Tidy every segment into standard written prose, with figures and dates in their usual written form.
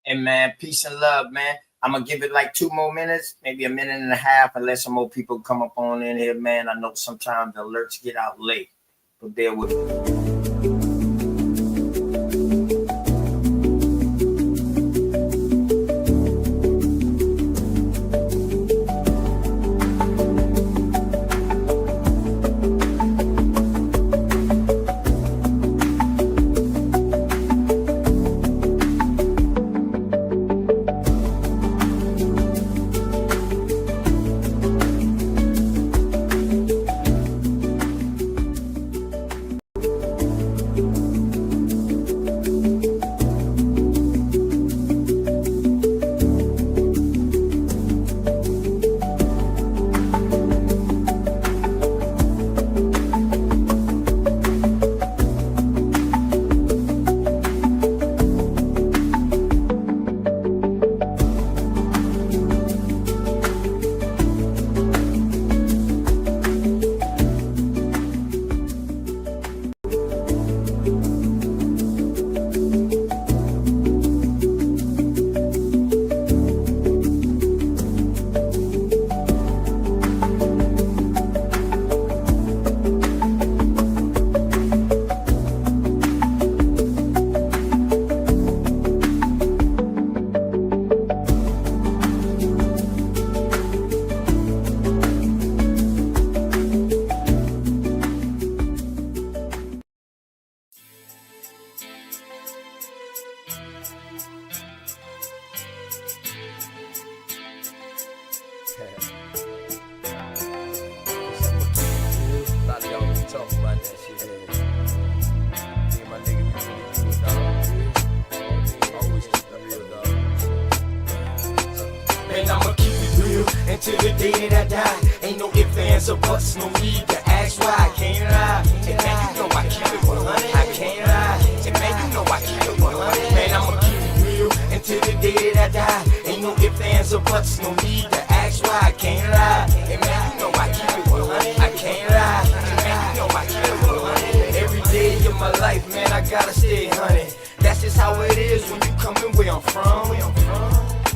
And man, peace and love, man. I'm gonna give it like 2 more minutes, maybe a minute and a half, and let some more people come up on in here, man. I know sometimes the alerts get out late, but bear with me. Till the day that I die, ain't no ifs, ands, or buts, no need to ask why. I can't lie, and man, you know I keep it 100. I can't lie, and man, you know I keep it 100. Man, I'ma keep it real until the day that I die. Ain't no ifs, ands, or buts, no need to ask why. I can't lie, and man, you know I keep it 100. I can't lie, and man, you know I keep it 100. Every day of my life, man, I gotta stay 100. That's just how it is when you coming where I'm from.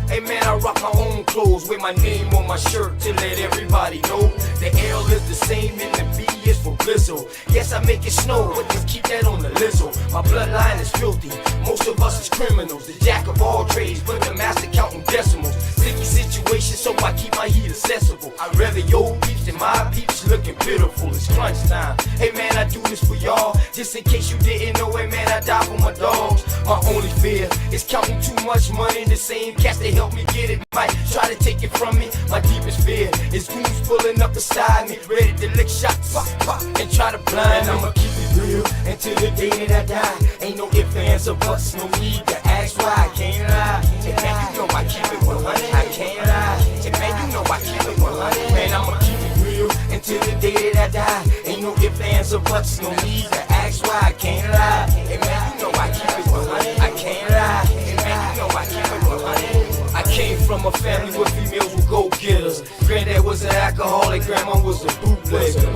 Hey man, I rock my own clothes with my name on my shirt to let everybody know the L is the same and the B is for Blizzle. Yes, I make it snow, but just keep that on the lizzo. My bloodline is filthy, most of us is criminals. The jack of all trades, but the master counting decimals. Sticky situation, so I keep my heat accessible. I'd rather your peeps than my peeps looking pitiful. It's crunch time. Hey man, I do this for y'all, just in case you didn't know. Hey man, I die for my dogs. My only fear is counting too much money. The same cats they help me get it might try to take it from me. My deepest fear is goons pulling up beside me, ready to lick shots, pop, pop, and try to blind me. I'ma keep it real until the day that I die. Ain't no ifs, ands, or buts, no need to ask why. I can't lie, and man, you know I keep it 100. I can't lie, and man, you know I keep it 100. Man, I'ma keep it real until the day that I die. Ain't no ifs, ands, or buts, no need to ask why. I can't lie, and man, you know I keep it 100. I can't lie, and man, you know I keep it 100. I came from a family where females were go-getters. Granddad was an alcoholic, grandma was a bootlegger.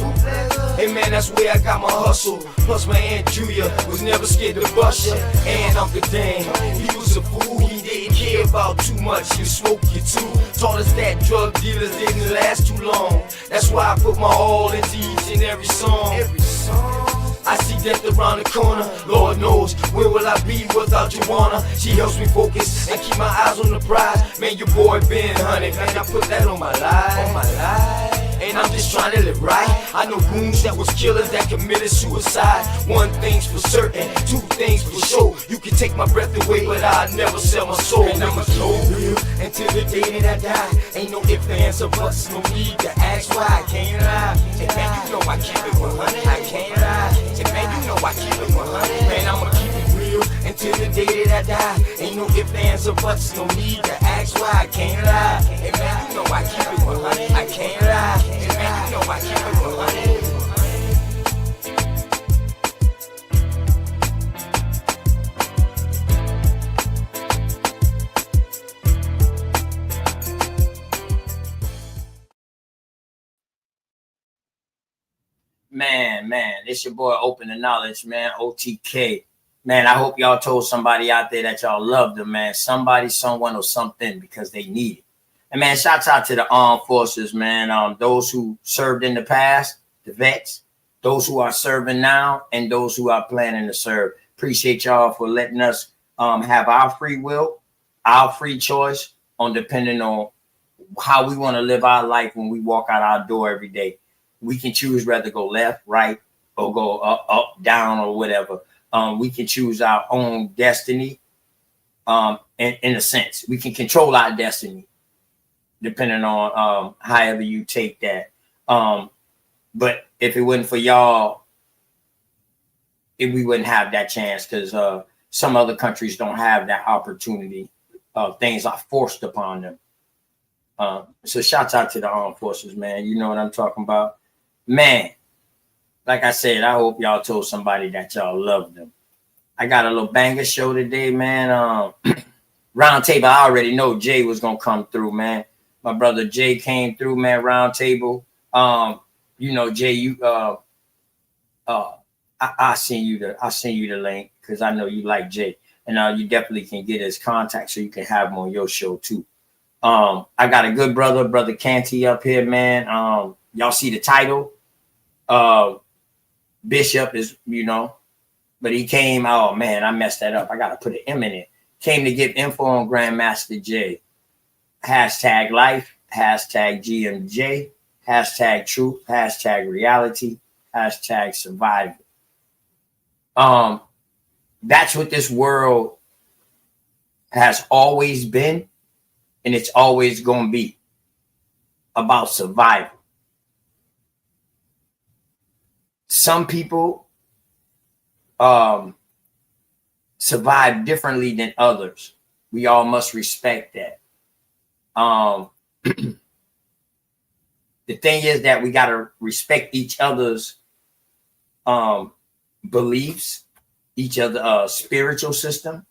Hey man, that's where I got my hustle. Plus my Aunt Julia was never scared to bust ya. And Uncle Dan, he was a fool, he didn't care about too much. You smoke, you too. Taught us that drug dealers didn't last too long. That's why I put my all into each and every song. I see death around the corner. Lord knows, where will I be without Joanna? She helps me focus and keep my eyes on the prize. Man, your boy been hunted, man, I put that on my life. And I'm just trying to live right. I know goons that was killers that committed suicide. One thing's for certain, two things for sure. You can take my breath away, but I'll never sell my soul. And I'ma keep it real until the day that I die. Ain't no ifs, ands, or buts, no need to ask why. I can't lie, and man, you know I keep it 100. I can't lie, and man, you know I keep it 100. Man, I'ma keep it real until the day that I die. Ain't no ifs, ands, or buts, no need to ask why. I can't lie, and man, you know I keep it 100. I can't lie, and man, you know I keep it 100. Man, it's your boy Open the Knowledge, man, OTK. Man, I hope y'all told somebody out there that y'all love them, man. Somebody, someone, or something, because they need it. And man, shouts out to the armed forces, man. Those who served in the past, the vets, those who are serving now, and those who are planning to serve. Appreciate y'all for letting us have our free will, our free choice on depending on how we want to live our life when we walk out our door every day. We can choose whether to go left, right, or go up, down, or whatever. We can choose our own destiny. In a sense, we can control our destiny, depending on however you take that. But if it wasn't for y'all, we wouldn't have that chance, because some other countries don't have that opportunity. Things are forced upon them. So shouts out to the armed forces, man. You know what I'm talking about, man. Like I said, I hope y'all told somebody that y'all love them. I got a little banger show today, man. Round table, I already know Jay was gonna come through, man. My brother Jay came through, man. Round table. You know, Jay, you I send you the link, because I know you like Jay, and you definitely can get his contact so you can have him on your show too. I got a good brother Canty up here, man. Y'all see the title. Bishop is, you know, but he came. Oh man, I messed that up. I gotta put an M in it. Came to give info on Grandmaster J. Hashtag life. Hashtag GMJ. Hashtag truth. Hashtag reality. Hashtag survival. That's what this world has always been, and it's always gonna be, about survival. Some people survive differently than others. We all must respect that. The thing is that we got to respect each other's beliefs, each other's spiritual system,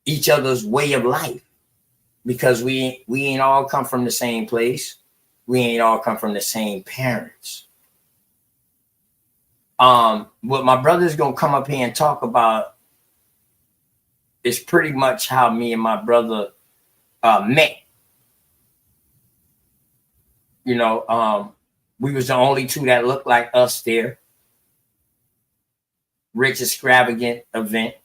each other's way of life, because we ain't all come from the same place. We ain't all come from the same parents. What my brother's gonna come up here and talk about is pretty much how me and my brother met. You know, we was the only two that looked like us there. Rich extravagant event.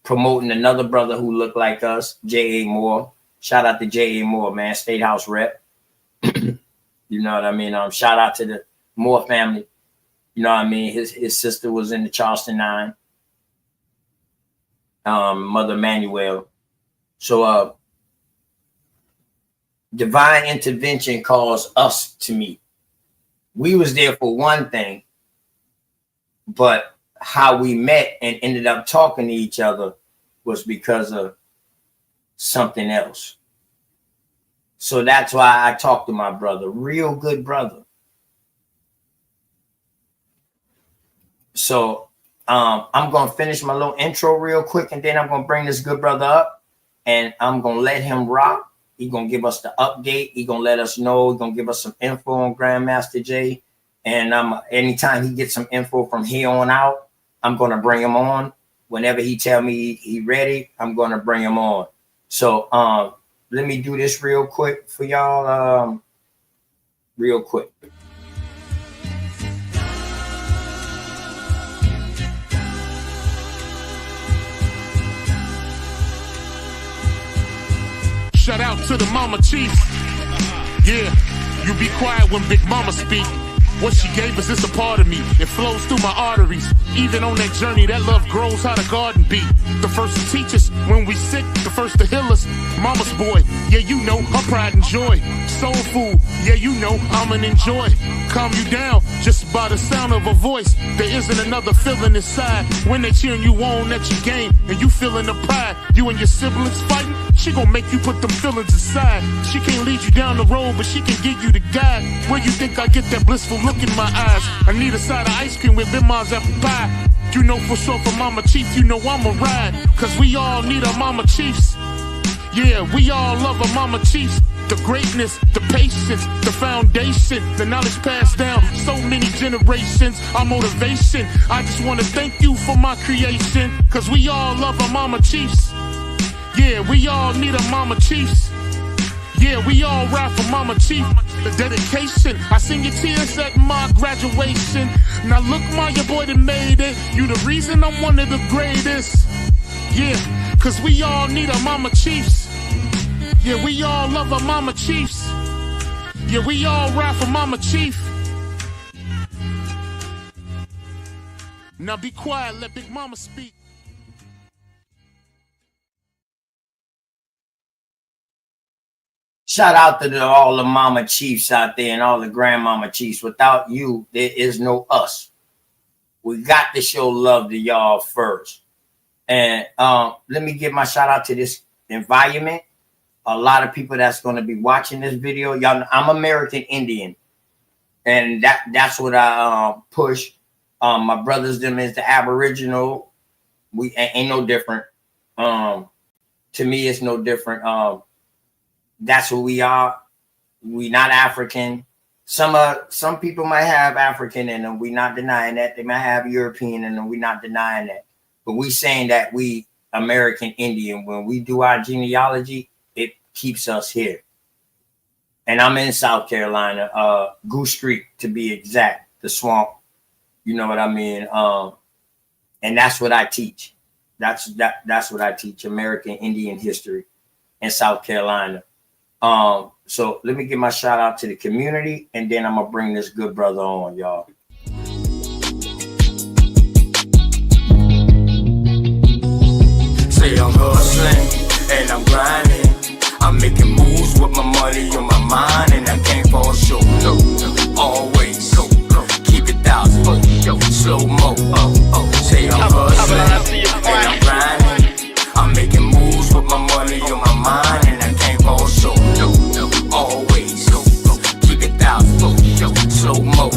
Promoting another brother who looked like us, J.A. Moore. Shout out to J.A. Moore, man, State House rep. You know what I mean? Shout out to the Moore family. You know what I mean? His sister was in the Charleston 9. Mother Manuel. So divine intervention caused us to meet. We was there for one thing, but how we met and ended up talking to each other was because of something else. So that's why I talked to my brother, real good brother. So I'm going to finish my little intro real quick, and then I'm going to bring this good brother up, and I'm going to let him rock. He's going to give us the update. He's going to let us know. He's going to give us some info on Grandmaster J. And anytime he gets some info from here on out, I'm going to bring him on. Whenever he tell me he ready, I'm going to bring him on. So let me do this real quick for y'all. Real quick. Shout out to the mama chief. Yeah, you be quiet when Big Mama speak. What she gave us is a part of me. It flows through my arteries. Even on that journey, that love grows how the garden be. The first to teach us when we sick, the first to heal us. Mama's boy, yeah, you know, her pride and joy. Soul food, yeah, you know, I'm an enjoy. Calm you down just by the sound of a voice. There isn't another feeling inside when they cheering you on at your game and you feeling the pride. You and your siblings fighting, she gon' make you put them feelings aside. She can't lead you down the road, but she can give you the guide. Where you think I get that blissful look in my eyes? I need a side of ice cream with Big Mom's apple pie. You know for sure for Mama Chief, you know I'ma ride. Cause we all need our Mama Chiefs. Yeah, we all love our Mama Chiefs. The greatness, the patience, the foundation, the knowledge passed down so many generations, our motivation. I just want to thank you for my creation, cause we all love our mama chiefs. Yeah, we all need our mama chiefs. Yeah, we all ride for Mama Chief. The dedication, I seen your tears at my graduation. Now look, ma, your boy that made it. You the reason I'm one of the greatest. Yeah, cause we all need our Mama Chiefs. Yeah, we all love our Mama Chiefs. Yeah, we all ride for Mama Chief. Now be quiet, let Big Mama speak. Shout out to all the mama chiefs out there and all the grandmama chiefs. Without you, there is no us. We got to show love to y'all first. And let me give my shout out to this environment. A lot of people that's going to be watching this video. Y'all, I'm American Indian. And that's what I push. My brothers, them is the Aboriginal. We ain't no different. To me, it's no different. That's who we are. We not African. Some people might have African in them. We not denying that. They might have European in them. We not denying that. But we saying that we American Indian. When we do our genealogy, it keeps us here. And I'm in South Carolina, Goose Creek to be exact, the swamp. You know what I mean? And that's what I teach. That's what I teach, American Indian history in South Carolina. So let me give my shout out to the community, and then I'm gonna bring this good brother on, y'all. Say I'm hustling and I'm grinding. I'm making moves with my money on my mind, and I can't fall short. No, always keep it thousand, slow mo. Say I'm hustling and I'm grinding. I'm making moves with my money on my mind, and I can't fall short. Always keep it thousand, slow mo.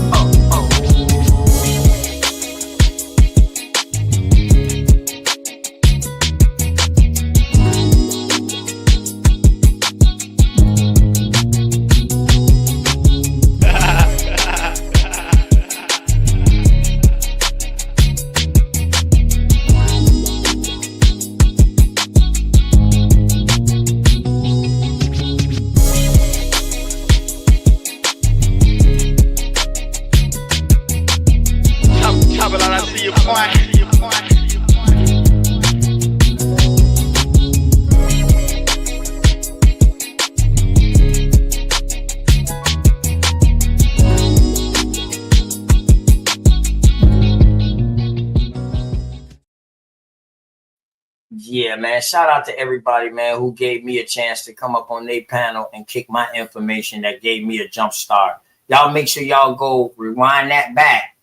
Yeah, man. Shout out to everybody, man, who gave me a chance to come up on their panel and kick my information that gave me a jump start. Y'all make sure y'all go rewind that back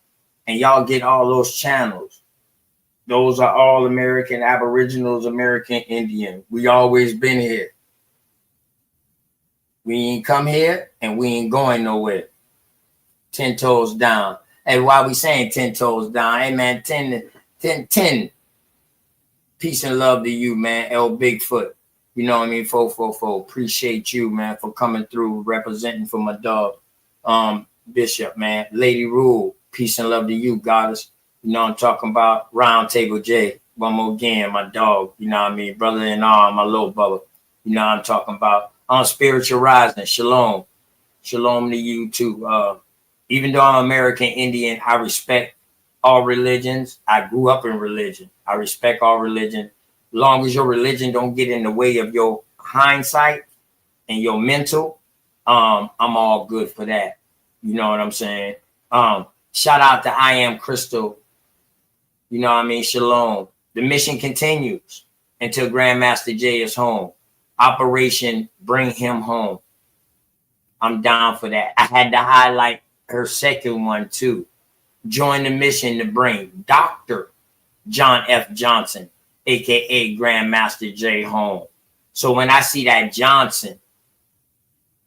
and y'all get all those channels. Those are all American Aboriginals, American Indian. We always been here. We ain't come here and we ain't going nowhere. 10 toes down. Hey, why we saying 10 toes down? Hey, man, 10. Peace and love to you, man. L Bigfoot. You know what I mean? 444. Appreciate you, man, for coming through, representing for my dog. Bishop, man. Lady Rule. Peace and love to you, goddess. You know what I'm talking about? Round Table J. One more again, my dog. You know what I mean? Brother in arm, my little brother. You know what I'm talking about? On Spiritual Rising. Shalom. Shalom to you, too. Even though I'm American Indian, I respect all religions. I grew up in religion. I respect all religion. As long as your religion don't get in the way of your hindsight and your mental, I'm all good for that. You know what I'm saying? Shout out to I Am Crystal. You know what I mean? Shalom. The mission continues until Grandmaster J is home. Operation Bring Him Home. I'm down for that. I had to highlight her second one too. Join the mission to bring Dr. John F. Johnson, aka Grandmaster J, home. So when I see that Johnson,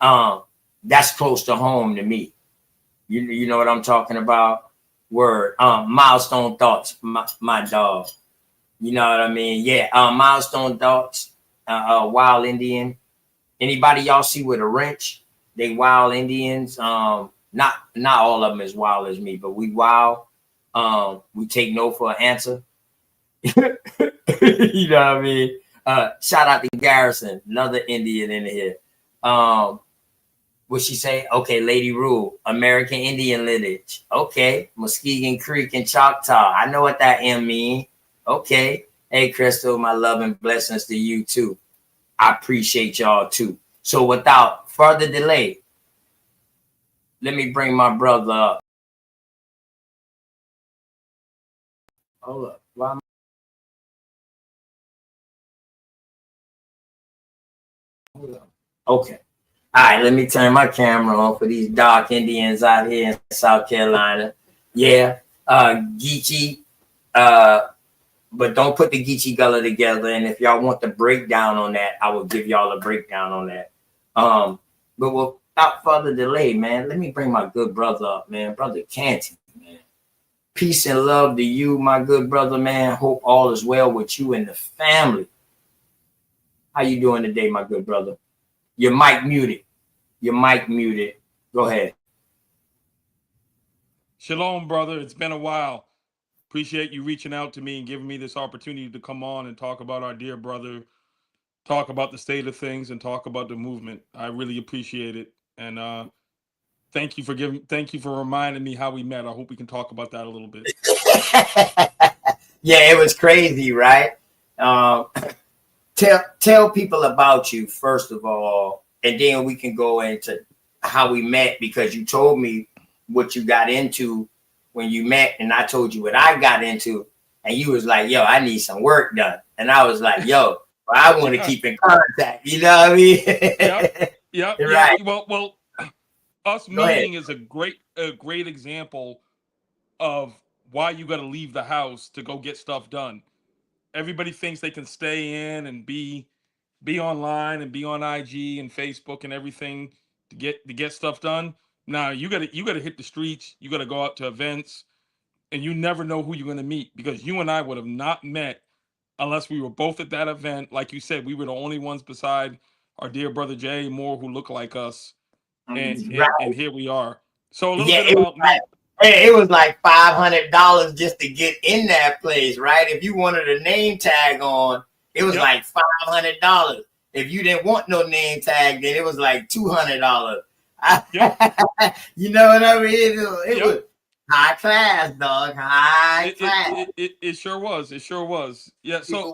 that's close to home to me. You know what I'm talking about? Word. Milestone Thoughts, my dog. You know what I mean? Yeah. Milestone Thoughts, Wild Indian. Anybody y'all see with a wrench? they wild Indians. Not all of them as wild as me, but we wild. We take no for an answer. You know what I mean? Shout out to Garrison, another Indian in here. What she say? Okay, Lady Rule, American Indian lineage. Okay, Muskegon Creek and Choctaw. I know what that M mean. Okay. Hey, Crystal, my love and blessings to you too. I appreciate y'all too. So without further delay, let me bring my brother up. Hold up. Why am Okay. All right, let me turn my camera on for these dark Indians out here in South Carolina. Yeah, Geechee, but don't put the Geechee Gullah together. And if y'all want the breakdown on that, I will give y'all a breakdown on that. But without further delay, man, let me bring my good brother up, man, brother Canty, man. Peace and love to you, my good brother, man. Hope all is well with you and the family. How you doing today, my good brother? Your mic muted. Your mic muted. Go ahead. Shalom, brother. It's been a while. Appreciate you reaching out to me and giving me this opportunity to come on and talk about our dear brother, talk about the state of things, and talk about the movement. I really appreciate it. And thank you for reminding me how we met. I hope we can talk about that a little bit. Yeah, it was crazy, right? Tell people about you first of all, and then we can go into how we met, because you told me what you got into when you met, and I told you what I got into, and you was like, yo, I need some work done. And I was like, yo, I want to keep in contact. You know what I mean? Yep. Right. Well, us meeting is a great example of why you got to leave the house to go get stuff done. Everybody thinks they can stay in and be online and be on IG and Facebook and everything to get stuff done. Now you gotta hit the streets. You gotta go out to events, and you never know who you're gonna meet, because you and I would have not met unless we were both at that event. Like you said, we were the only ones beside our dear brother Jay Moore who look like us, and Right. and here we are. So a little Yeah, bit about me. It was like $500 just to get in that place, right? If you wanted a name tag on, it was like $500. If you didn't want no name tag, then it was like $200. You know what I mean? It was high class, dog. High class. It sure was. It sure was. Yeah. So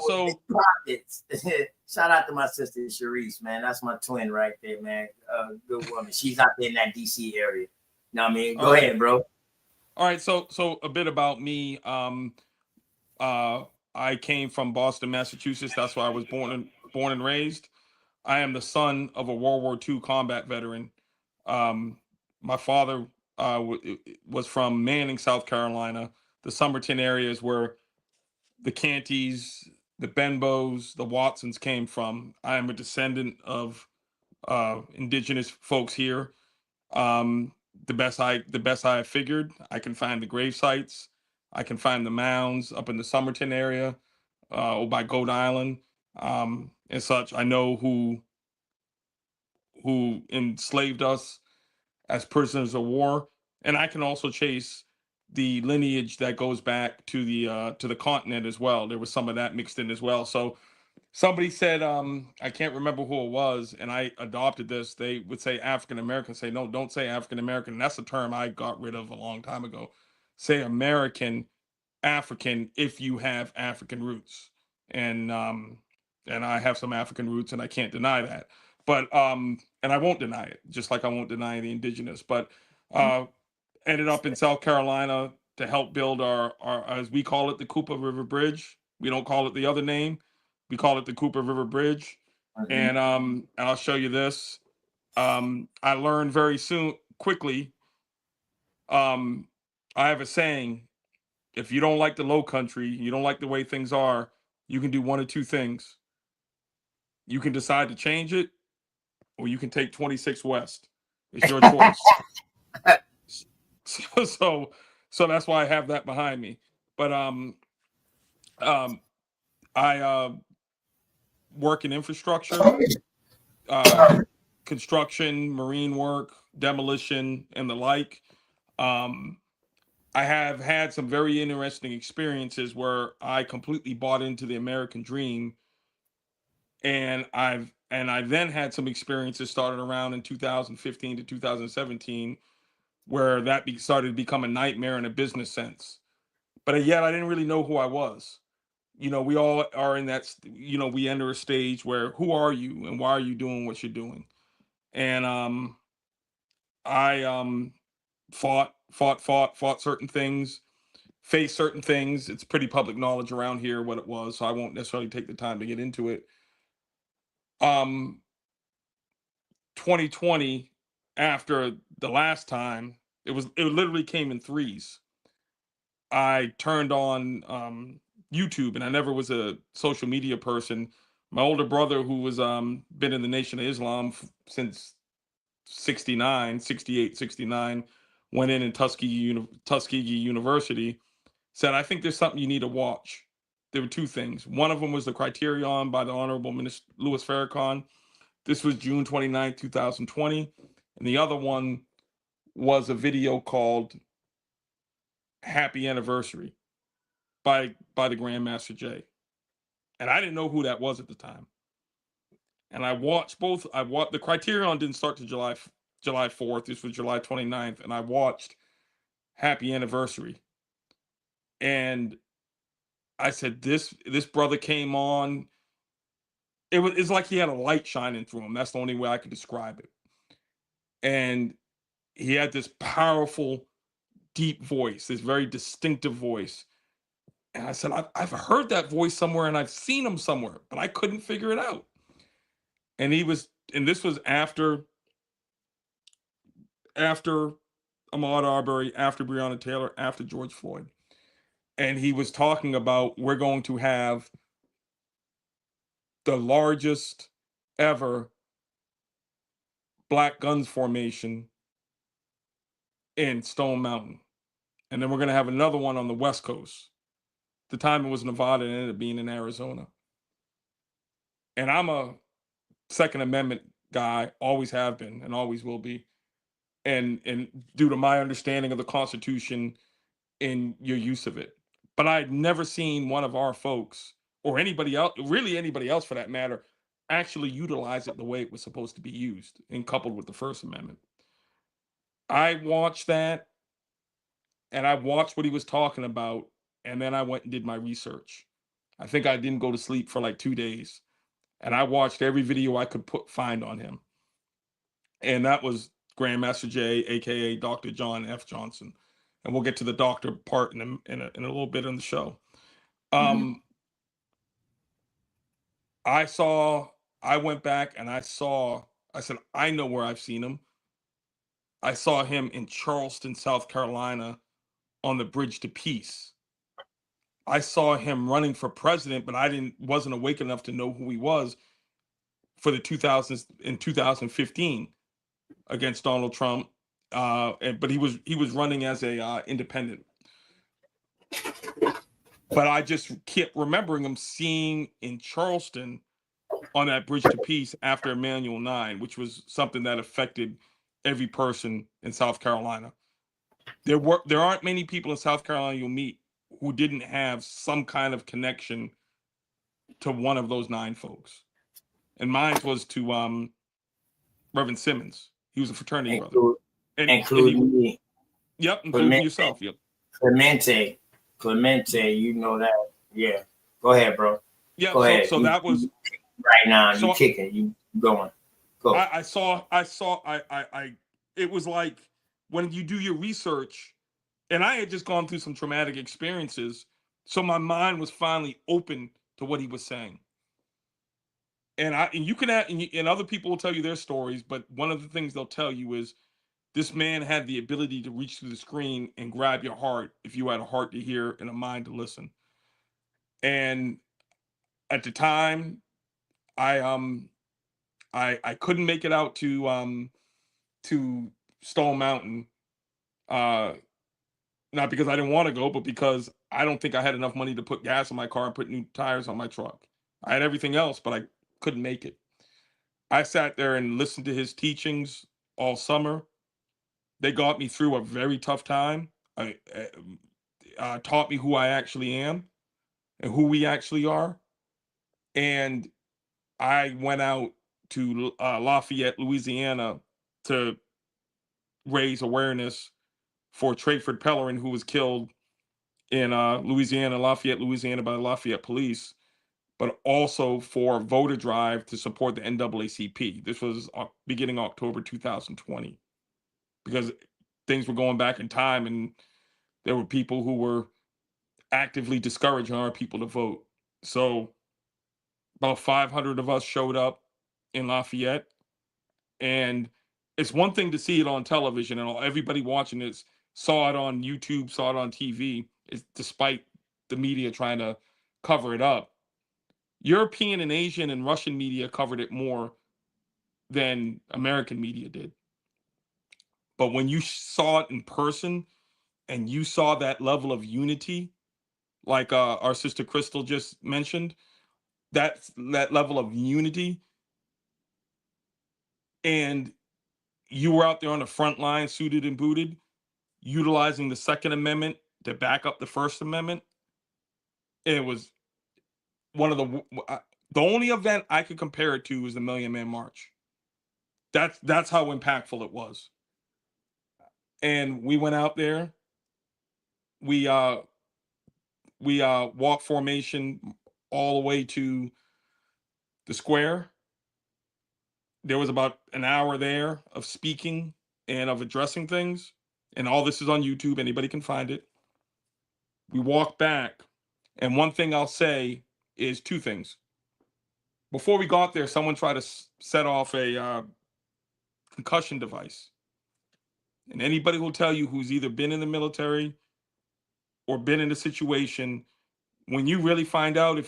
shout out to my sister Sharice, man. That's my twin right there, man. Good woman. She's out there in that DC area. You know what I mean? Go ahead, bro. All right, so a bit about me. I came from Boston, Massachusetts. That's where I was born and raised. I am the son of a World War II combat veteran. My father was from Manning, South Carolina. The Somerton area is where the Cantys, the Benbows, the Watsons came from. I am a descendant of indigenous folks here. The best I have figured, I can find the grave sites, I can find the mounds up in the Somerton area, or by Goat Island, and such. I know who enslaved us as prisoners of war, and I can also chase the lineage that goes back to the continent as well. There was some of that mixed in as well. So somebody said, I can't remember who it was, and I adopted this. They would say African American. Say, no, don't say African American. That's a term I got rid of a long time ago. Say American African if you have African roots. And I have some African roots, and I can't deny that. But and I won't deny it, just like I won't deny the indigenous. But ended up in South Carolina to help build our, as we call it, the Cooper River Bridge. We don't call it the other name. We call it the Cooper River Bridge. And I'll show you this. I learned quickly. I have a saying: if you don't like the Low Country, you don't like the way things are, you can do one of two things. You can decide to change it, or you can take 26 West. It's your choice. So that's why I have that behind me. But I work in infrastructure. construction, marine work, demolition, and the like. Um, I have had some very interesting experiences where I completely bought into the American dream, and I then had some experiences started around in 2015 to 2017 where that started to become a nightmare in a business sense. But yet I didn't really know who I was. We all are in that. We enter a stage where who are you and why are you doing what you're doing? And I fought certain things, faced certain things. It's pretty public knowledge around here what it was, so I won't necessarily take the time to get into it. 2020, after the last time, it literally came in threes. I turned on YouTube, and I never was a social media person. My older brother, who was been in the Nation of Islam since 69, 68, 69, went in Tuskegee University, said, I think there's something you need to watch. There were two things. One of them was the Criterion by the Honorable Minister Louis Farrakhan. This was June 29th, 2020. And the other one was a video called Happy Anniversary by the Grandmaster Jay. And I didn't know who that was at the time. And I watched both. The Criterion didn't start to July 4th. This was July 29th. And I watched Happy Anniversary. And I said, this brother came on. It's like he had a light shining through him. That's the only way I could describe it. And he had this powerful, deep voice, this very distinctive voice. And I said, I've heard that voice somewhere and I've seen him somewhere, but I couldn't figure it out. And this was after Ahmaud Arbery, after Breonna Taylor, after George Floyd. And he was talking about, we're going to have the largest ever Black Guns formation in Stone Mountain. And then we're going to have another one on the West Coast. At the time it was Nevada, and it ended up being in Arizona. And I'm a Second Amendment guy, always have been and always will be. And due to my understanding of the Constitution and your use of it. But I'd never seen one of our folks, or anybody else, really anybody else for that matter, actually utilize it the way it was supposed to be used and coupled with the First Amendment. I watched that, and I watched what he was talking about, and then I went and did my research. I think I didn't go to sleep for like 2 days, and I watched every video I could find on him. And that was Grandmaster Jay, aka Dr. John F. Johnson. And we'll get to the doctor part in a little bit on the show. I went back and I said, I know where I've seen him. I saw him in Charleston, South Carolina on the Bridge to Peace. I saw him running for president, but wasn't awake enough to know who he was for the 2000s in 2015 against Donald Trump. But he was running as a independent. But I just kept remembering him seeing in Charleston on that Bridge to Peace after Emanuel 9, which was something that affected every person in South Carolina. There aren't many people in South Carolina you'll meet who didn't have some kind of connection to one of those 9 folks. And mine was to Reverend Simmons. He was a fraternity brother. Including me. Yep, including yourself. Yep. Clemente, you know that. Yeah. Go ahead, bro. Yeah, Go ahead. So that was right now. You kicking. You going. Go. I it was like when you do your research, and I had just gone through some traumatic experiences, so my mind was finally open to what he was saying. And you can add, and other people will tell you their stories, but one of the things they'll tell you is this man had the ability to reach through the screen and grab your heart if you had a heart to hear and a mind to listen. And at the time, I couldn't make it out to Stone Mountain, not because I didn't want to go, but because I don't think I had enough money to put gas in my car and put new tires on my truck. I had everything else, but I couldn't make it. I sat there and listened to his teachings all summer. They got me through a very tough time. I taught me who I actually am and who we actually are. And I went out to Lafayette, Louisiana, to raise awareness for Trayford Pellerin, who was killed in Louisiana, Lafayette, Louisiana, by the Lafayette police, but also for voter drive to support the NAACP. This was beginning October 2020, because things were going back in time and there were people who were actively discouraging our people to vote. So about 500 of us showed up in Lafayette, and it's one thing to see it on television and everybody watching this saw it on YouTube, saw it on TV, despite the media trying to cover it up. European and Asian and Russian media covered it more than American media did. But when you saw it in person and you saw that level of unity, like our sister Crystal just mentioned, that level of unity, and you were out there on the front line, suited and booted, utilizing the Second Amendment to back up the First Amendment. It was one of the only event I could compare it to was the Million Man March. That's how impactful it was. And we went out there. We walked formation all the way to the square. There was about an hour there of speaking and of addressing things. And all this is on YouTube. Anybody can find it. We walked back. And one thing I'll say is two things. Before we got there, someone tried to set off a concussion device. And anybody will tell you who's either been in the military or been in a situation, when you really find out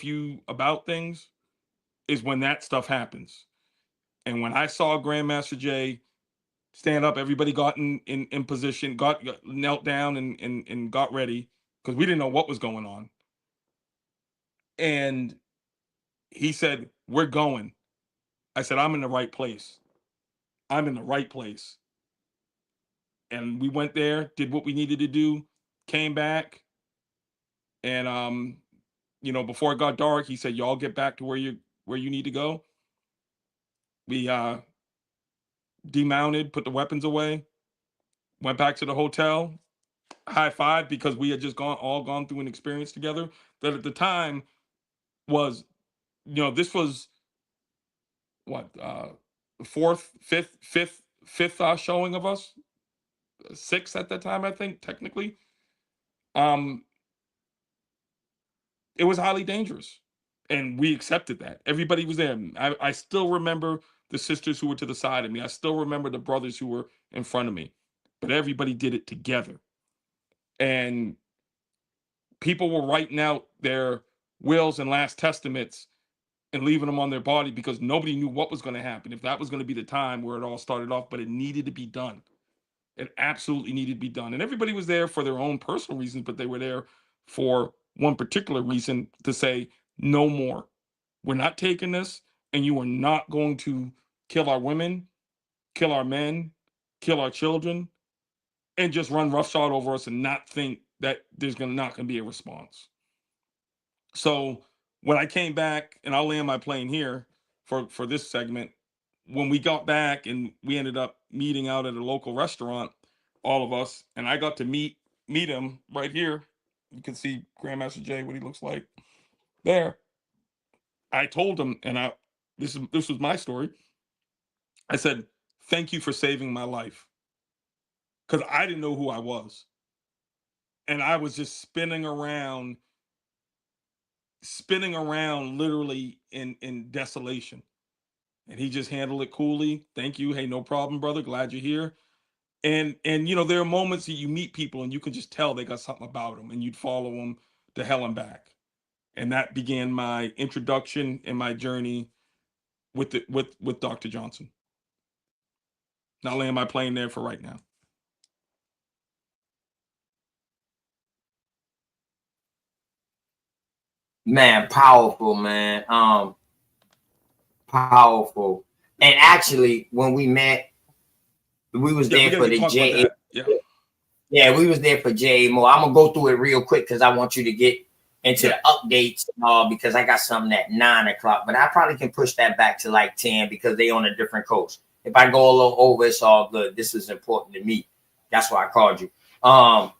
about things is when that stuff happens. And when I saw Grandmaster Jay stand up, everybody got in position, got knelt down and got ready, because we didn't know what was going on. And he said, "We're going." I said, "I'm in the right place. I'm in the right place." And we went there, did what we needed to do, came back, and before it got dark, he said, "Y'all get back to where you need to go." We demounted, put the weapons away, went back to the hotel, high five, because we had just all gone through an experience together that at the time was, this was what, fourth, fifth showing of us, sixth at that time, I think, technically. It was highly dangerous, and we accepted that. Everybody was there. I still remember the sisters who were to the side of me. I still remember the brothers who were in front of me, but everybody did it together. And people were writing out their wills and last testaments and leaving them on their body because nobody knew what was going to happen, if that was going to be the time where it all started off, but it needed to be done. It absolutely needed to be done. And everybody was there for their own personal reasons, but they were there for one particular reason, to say, no more. We're not taking this, and you are not going to kill our women, kill our men, kill our children, and just run roughshod over us and not think that there's not going to be a response. So when I came back, and I'll land my plane here for this segment, when we got back and we ended up meeting out at a local restaurant, all of us, and I got to meet him right here. You can see Grandmaster Jay, what he looks like there. I told him, and this was my story. I said, "Thank you for saving my life," because I didn't know who I was, and I was just spinning around literally in desolation. And he just handled it coolly. "Thank you. Hey, no problem, brother. Glad you're here." And there are moments that you meet people and you can just tell they got something about them, and you'd follow them to hell and back. And that began my introduction and my journey with Dr. Johnson. Now, I'll land my plane there for right now. Man, powerful, man. Powerful. And actually, when we met, we was Yeah, we there gotta for get the talk about J. that. Yeah. Yeah, we was there for J Moore. I'm gonna go through it real quick because I want you to get into Yeah. the updates and all because I got something at 9 o'clock, but I probably can push that back to like 10 because they on a different coast. If I go a little over, it's all good. This is important to me. That's why I called you. But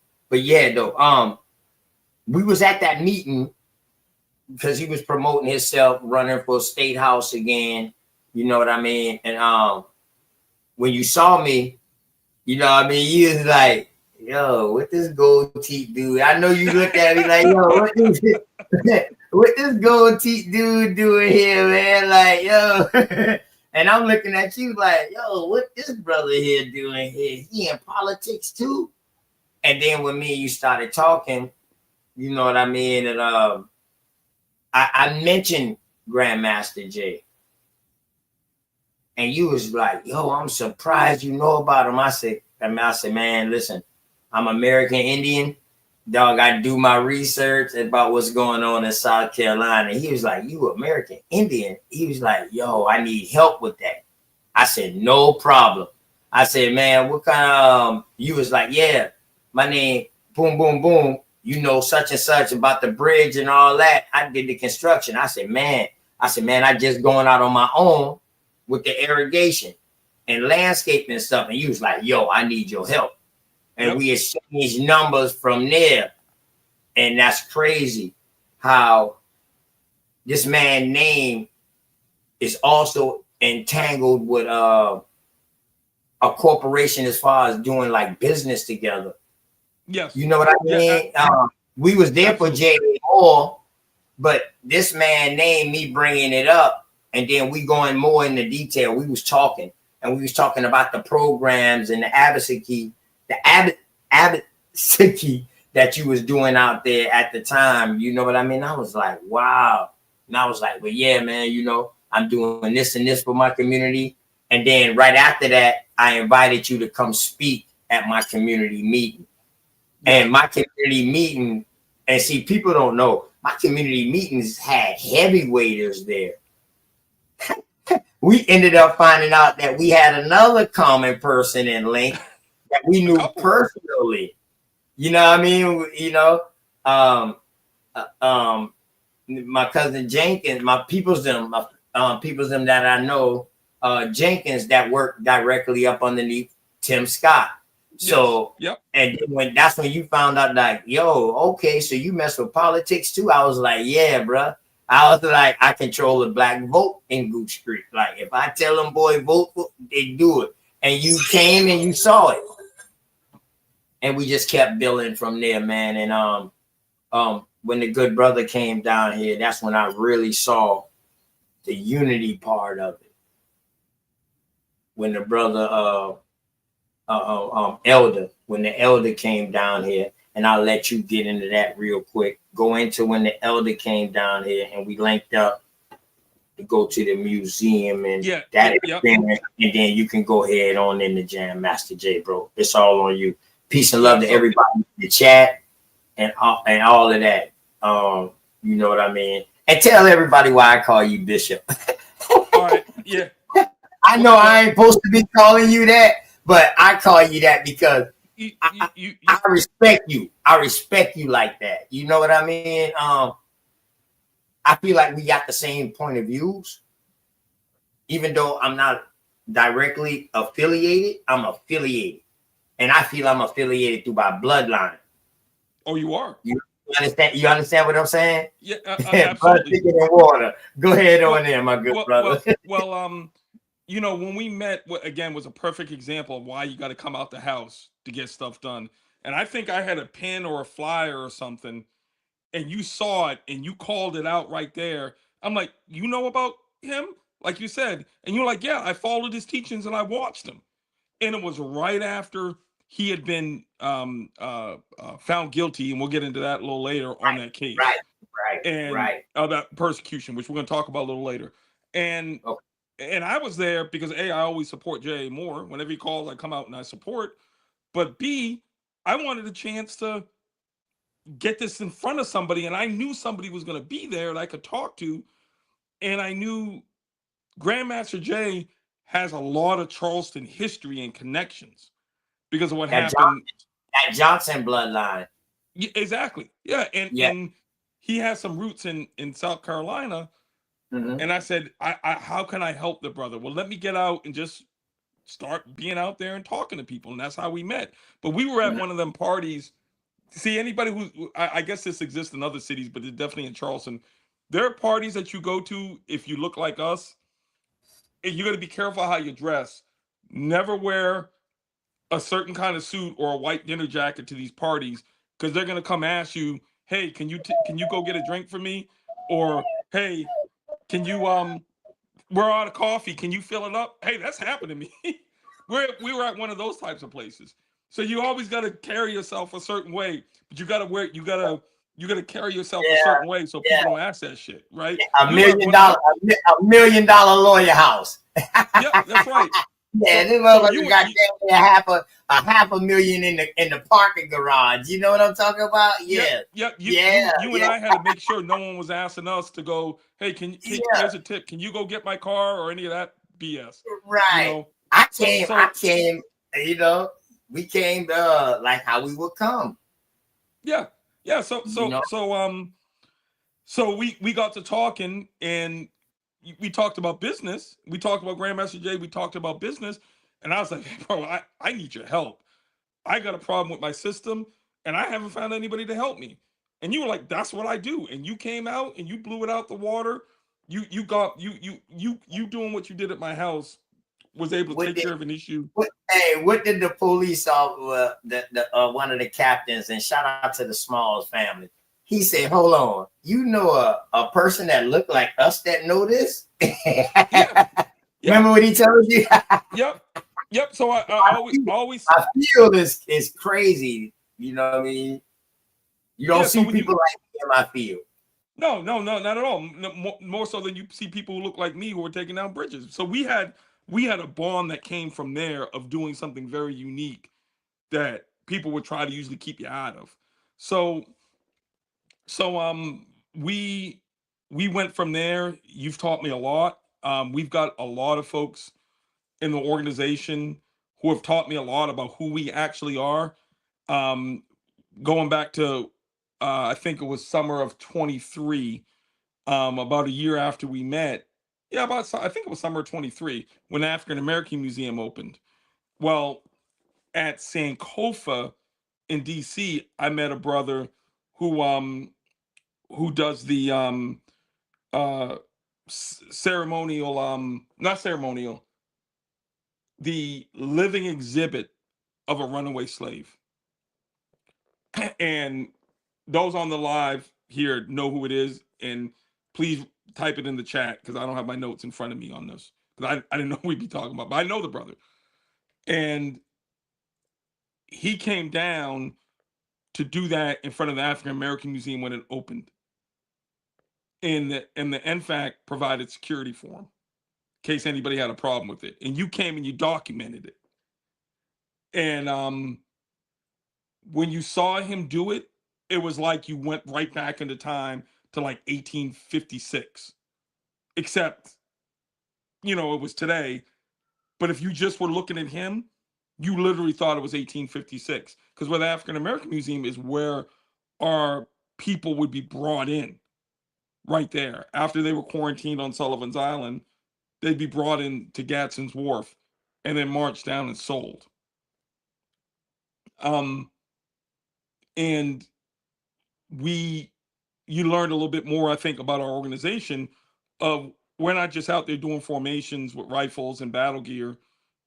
yeah, though, we was at that meeting because he was promoting himself, running for state house again. You know what I mean? And when you saw me, you know what I mean, you was like, yo, what this gold teeth dude? I know you looked at me like, yo, what this gold teeth dude doing here, man? Like, yo. And I'm looking at you like, yo, what this brother here doing here? He in politics too? And then when me and you started talking, you know what I mean? And I mentioned Grandmaster Jay. And you was like, yo, I'm surprised you know about him. I said, man, listen, I'm American Indian. Dog, I do my research about what's going on in South Carolina. He was like, you American Indian? He was like, yo, I need help with that. I said, no problem. I said, man, what kind of, you was like, yeah, my name, boom, boom, boom. You know, such and such about the bridge and all that. I did the construction. I said, man, I just going out on my own with the irrigation and landscaping and stuff. And you was like, yo, I need your help. And we exchanged numbers from there. And that's crazy how this man's name is also entangled with a corporation as far as doing like business together. Yes. You know what I mean? We was there for J Moore, but this man named me bringing it up. And then we going more into detail. We was talking about the programs and the advocacy that you was doing out there at the time. You know what I mean? I was like, wow. And I was like, well, yeah, man, you know, I'm doing this and this for my community. And then right after that, I invited you to come speak at my community meeting. And my community meeting, and see, people don't know, my community meetings had heavyweighters there. We ended up finding out that we had another common person in Link that we knew personally. You know what I mean? You know, my cousin Jenkins, my people's them that I know, Jenkins that worked directly up underneath Tim Scott. So, and that's when you found out, like, yo, okay, so you mess with politics too. I was like, yeah, bro. I was like, I control the black vote in Gooch Street. Like, if I tell them, boy, vote, they do it. And you came and you saw it. And we just kept building from there, man. And when the good brother came down here, that's when I really saw the unity part of it. When the brother when the elder came down here, and I'll let you get into that real quick. Go into when the elder came down here and we linked up to go to the museum and experience, and then you can go ahead on in the jam, Master J, bro. It's all on you. Peace and love to everybody in the chat and all of that. You know what I mean? And tell everybody why I call you Bishop. All right, yeah. I know I ain't supposed to be calling you that, but I call you that because I respect you. I respect you like that. You know what I mean? I feel like we got the same point of views. Even though I'm not directly affiliated, I'm affiliated. And I feel I'm affiliated through my bloodline. Oh, you are? You understand? You understand what I'm saying? Yeah, absolutely. Blood thicker than water. Go ahead on there, my good brother. Well, you know, when we met, again, was a perfect example of why you got to come out the house to get stuff done. And I think I had a pen or a flyer or something, and you saw it and you called it out right there. I'm like, you know about him? Like you said. And you're like, yeah, I followed his teachings and I watched him. And it was right after he had been found guilty, and we'll get into that a little later on that case. Right. About persecution, which we're going to talk about a little later. And and I was there because A, I always support J Moore. Whenever he calls, I come out and I support. But B, I wanted a chance to get this in front of somebody, and I knew somebody was going to be there that I could talk to, and I knew Grandmaster Jay has a lot of Charleston history and connections because of what That happened. Johnson bloodline. Yeah, exactly. Yeah, Yeah. and he has some roots in South Carolina. Mm-hmm. And I said, I how can I help the brother? Well, let me get out and just start being out there and talking to people, and that's how we met. But we were at Mm-hmm. one of them parties. See, anybody who I guess this exists in other cities, but it's definitely in Charleston. There are parties that you go to if you look like us, and you got to be careful how you dress. Never wear a certain kind of suit or a white dinner jacket to these parties because they're gonna come ask you, "Hey, can you go get a drink for me?" Or, "Hey, can you we're out of coffee. Can you fill it up?" Hey, that's happened to me. We were at one of those types of places. So you always got to carry yourself a certain way, but you got to carry yourself a Yeah. certain way so Yeah. people don't ask that shit, right? A We were at million one of dollar, the, $1 million lawyer house. yep, that's right. Yeah, this So motherfucker got a half a million in the parking garage. You know what I'm talking about? Yeah, yeah, yeah, you and yeah, I had to make sure no one was asking us to go, hey, yeah. here's a tip. Can you go get my car or any of that BS? You Right. know, I so came. I so came. You know, we came like how we would come. yeah, yeah. So You so know. so um so we got to talking and we talked about business. We talked about Grandmaster Jay. We talked about business, and I was like, hey, bro, I need your help. I got a problem with my system, and I haven't found anybody to help me. And you were like, that's what I do. And you came out and you blew it out the water. You doing what you did at my house was able to What take did care of an issue. what did the police officer, the one of the captains, and shout out to the Smalls family. He said, "Hold on, you know a person that looked like us that know this." Yeah, yeah, Remember what he told you? yep, yep. So I I always I feel this is crazy. You know what I mean? You don't yeah. So see when you people like me in my field. no, not at all. No, more so than you see people who look like me who are taking down bridges. So we had a bond that came from there of doing something very unique that people would try to usually keep you out of. So so we went from there. You've taught me a lot. We've got a lot of folks in the organization who have taught me a lot about who we actually are. Um, Going back to I think it was summer of 23, about a year after we met. Yeah, I think it was summer of 23 when the African American Museum opened. Well, at Sankofa in DC, I met a brother who who does the uh ceremonial not ceremonial, the living exhibit of a runaway slave. And those on the live here know who it is, and please type it in the chat because I don't have my notes in front of me on this because I didn't know we'd be talking about, but I know the brother. And he came down to do that in front of the African American Museum when it opened. And the NFAC provided security for him in case anybody had a problem with it. And you came and you documented it. And when you saw him do it, it was like you went right back into time to like 1856. Except, it was today. But if you just were looking at him, you literally thought it was 1856. Because where the African American Museum is where our people would be brought in right there. After they were quarantined on Sullivan's Island, they'd be brought in to Gadsden's Wharf and then marched down and sold. Um, and we, you learned a little bit more, I think, about our organization. Of we're not just out there doing formations with rifles and battle gear,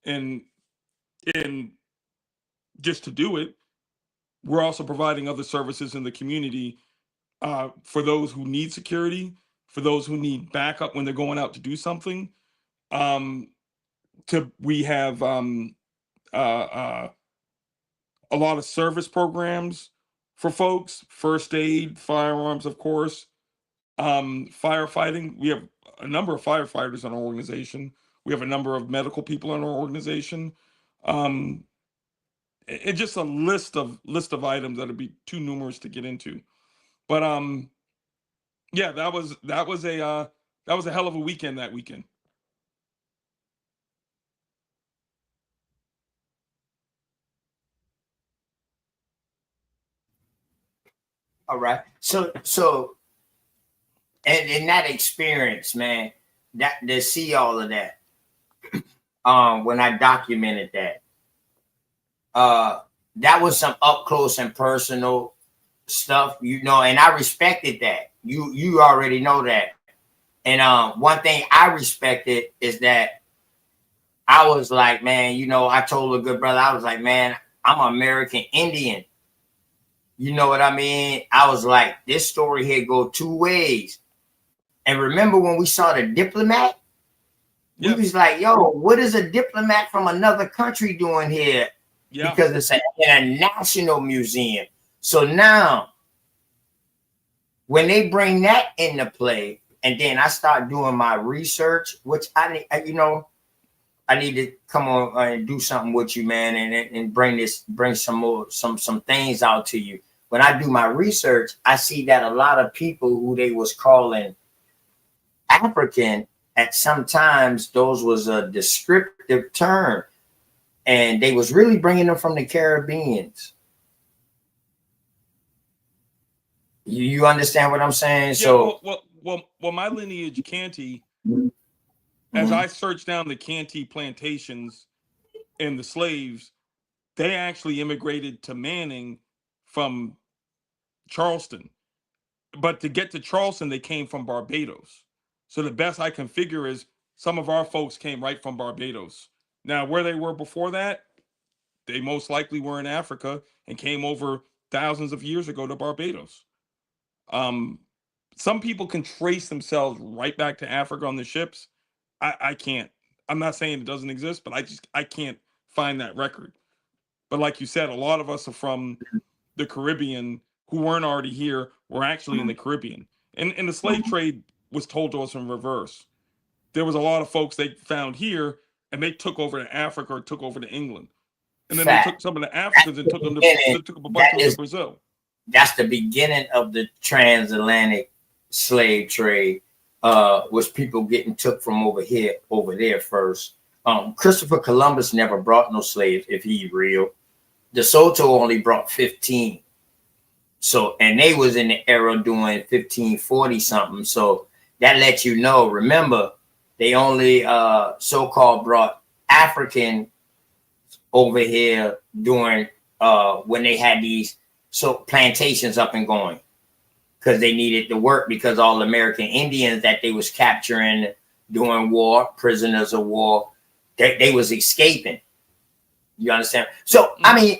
and and just to do it. We're also providing other services in the community for those who need security, for those who need backup when they're going out to do something. Um, we have uh, uh, a lot of service programs for folks, first aid, firearms, of course, firefighting. We have a number of firefighters in our organization. We have a number of medical people in our organization. Um, and just a list of items that'd be too numerous to get into. But yeah, that was a hell of a weekend that weekend. All right. So and in that experience, man, that to see all of that, when I documented that, that was some up close and personal stuff, you know, and I respected that. You already know that. And one thing I respected is that I was like, man, you know, I told a good brother, I was like, man, I'm an American Indian. You know what I mean? I was like, this story here go two ways. And remember when we saw the diplomat? Yep. We was like, yo, what is a diplomat from another country doing here? Yeah. Because it's an international museum. So now, when they bring that into play, and then I start doing my research, which I need to come on and do something with you, man, and bring some things out to you. When I do my research, I see that a lot of people who they was calling African, at sometimes those was a descriptive term, and they was really bringing them from the Caribbeans. You understand what I'm saying? Yeah, So, well, my lineage, Canty, as I searched down the Canty plantations and the slaves, they actually immigrated to Manning from Charleston. But to get to Charleston, they came from Barbados. So the best I can figure is some of our folks came right from Barbados. Now, where they were before that, they most likely were in Africa and came over thousands of years ago to Barbados. Some people can trace themselves right back to Africa on the ships. I can't. I'm not saying it doesn't exist, but I can't find that record. But like you said, a lot of us are from the Caribbean who weren't already here, were actually in the Caribbean. And the slave trade was told to us in reverse. There was a lot of folks they found here and they took over to Africa or took over to England. And then they took some of the Africans and took them to a bunch of them to Brazil. That's the beginning of the transatlantic slave trade, was people getting took from over there first. Christopher Columbus never brought no slaves, if he real. De Soto only brought 15. So, and they was in the era doing 1540 something. So that lets you know, remember, they only so-called brought African over here during when they had these plantations up and going, because they needed to work, because all American Indians that they was capturing during war, prisoners of war, they was escaping. You understand? So, I mean,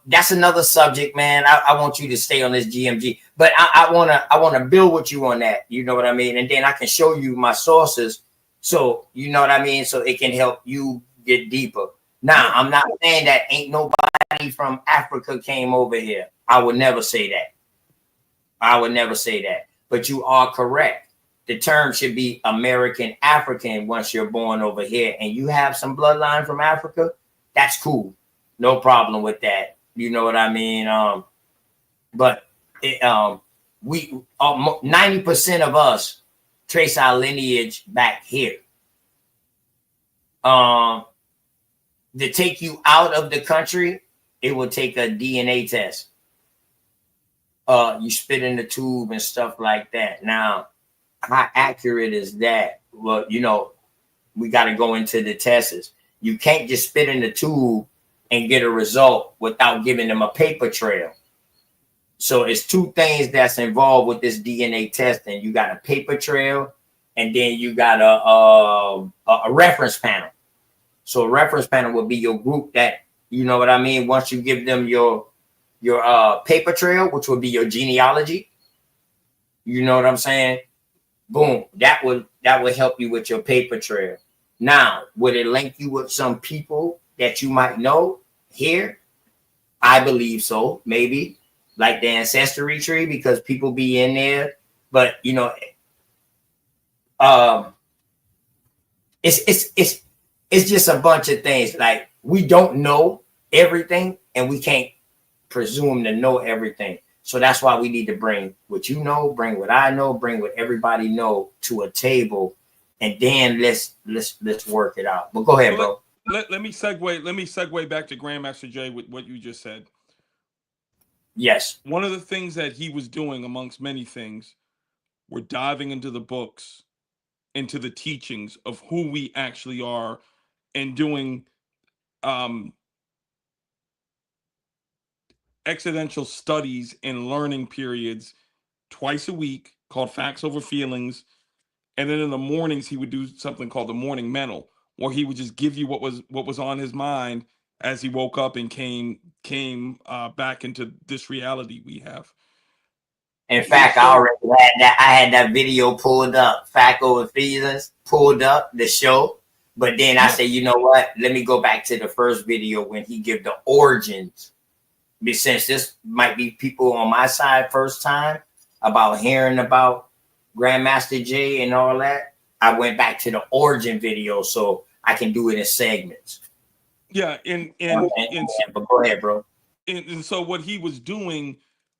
that's another subject, man. I want you to stay on this GMG, but I want to build with you on that. You know what I mean? And then I can show you my sources. So, you know what I mean? So it can help you get deeper. Now, I'm not saying that ain't nobody from Africa came over here. I would never say that. I would never say that. But you are correct. The term should be American African once you're born over here and you have some bloodline from Africa. That's cool. No problem with that. You know what I mean? But we 90% of us trace our lineage back here. To take you out of the country, it will take a DNA test. You spit in the tube and stuff like that. Now, how accurate is that? Well, you know, we got to go into the tests. You can't just spit in the tube and get a result without giving them a paper trail. So it's two things that's involved with this DNA testing. You got a paper trail, and then you got a reference panel. So a reference panel would be your group that, you know what I mean? Once you give them your paper trail, which would be your genealogy, you know what I'm saying? Boom, that would help you with your paper trail. Now, would it link you with some people that you might know here? I believe so, maybe like the ancestry tree, because people be in there. But you know, it's just a bunch of things. Like, we don't know everything, and we can't presume to know everything. So that's why we need to bring what you know, bring what I know, bring what everybody know to a table, and then let's work it out. But go ahead, bro. Let me segue back to Grandmaster Jay with what you just said. Yes. One of the things that he was doing, amongst many things, were diving into the books, into the teachings of who we actually are, and doing um, exponential studies and learning periods twice a week called Facts Over Feelings. And then in the mornings, he would do something called the morning mental, where he would just give you what was on his mind as he woke up and came back into this reality we have. In It was fact, I so already had that. I had that video pulled up, Fact Over Feelings, pulled up the show. But then I yeah, say, you know what? Let me go back to the first video when he give the origins. Since this might be people on my side first time about hearing about Grandmaster Jay and all that, I went back to the origin video so I can do it in segments. yeah, But go ahead, bro. and so what he was doing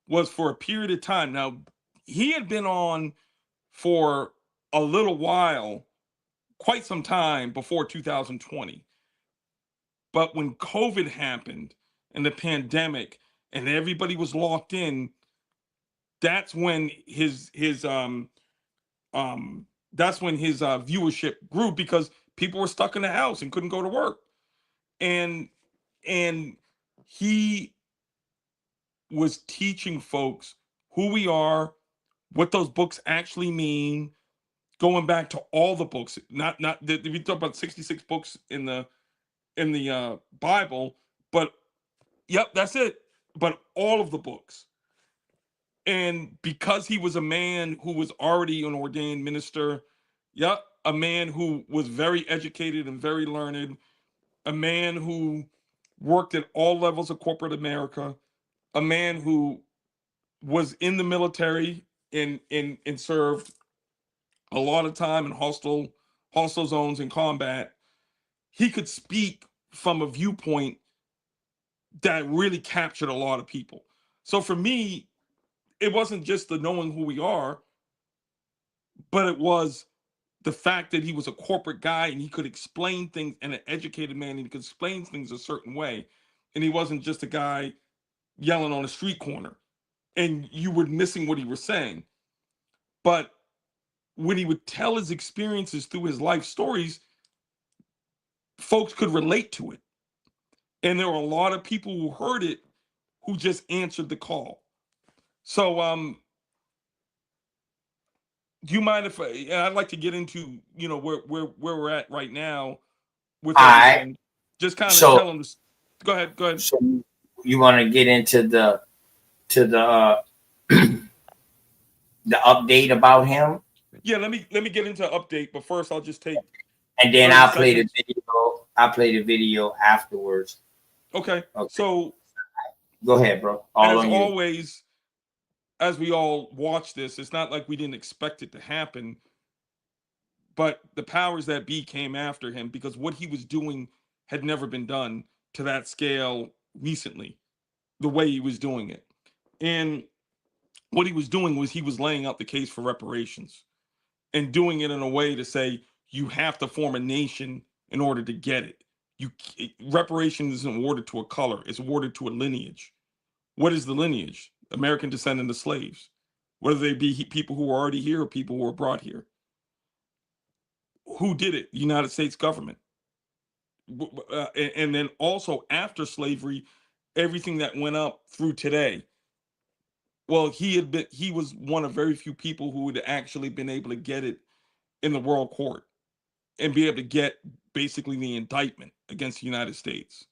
was for a period of time. Now he had been on for a little while, quite some time before 2020. But when COVID happened and the pandemic and everybody was locked in, that's when um that's when his viewership grew, because people were stuck in the house and couldn't go to work. And and he was teaching folks who we are, what those books actually mean, going back to all the books, not if you talk about 66 books in the Bible, but yep, that's it. But all of the books. And because he was a man who was already an ordained minister, yep, a man who was very educated and very learned, a man who worked at all levels of corporate America, a man who was in the military and served a lot of time in hostile zones in combat. He could speak from a viewpoint that really captured a lot of people. So for me, it wasn't just the knowing who we are, but it was the fact that he was a corporate guy and he could explain things, and an educated man, and he could explain things a certain way. And he wasn't just a guy yelling on a street corner and you were missing what he was saying. But when he would tell his experiences through his life stories, folks could relate to it. And there were a lot of people who heard it who just answered the call. So do you mind if I'd like to get into, where we're at right now with All right. everything. Just kind of So, tell them. Go ahead. so you want to get into the the update about him, Yeah, let me get into update, but first I'll just take and then 30 I'll play the seconds. video. I'll play the video afterwards. Okay. Okay. So Go ahead, bro. All as on you. always, as we all watch this, it's not like we didn't expect it to happen, but the powers that be came after him because what he was doing had never been done to that scale recently, the way he was doing it. And what he was doing was he was laying out the case for reparations and doing it in a way to say you have to form a nation in order to get it. Reparations isn't awarded to a color, it's awarded to a lineage. What is the lineage? American descendant of slaves, whether they be people who are already here or people who were brought here. Who did it? The United States government. And then also after slavery, everything that went up through today. Well, he was one of very few people who would actually been able to get it in the world court and be able to get basically the indictment against the United States.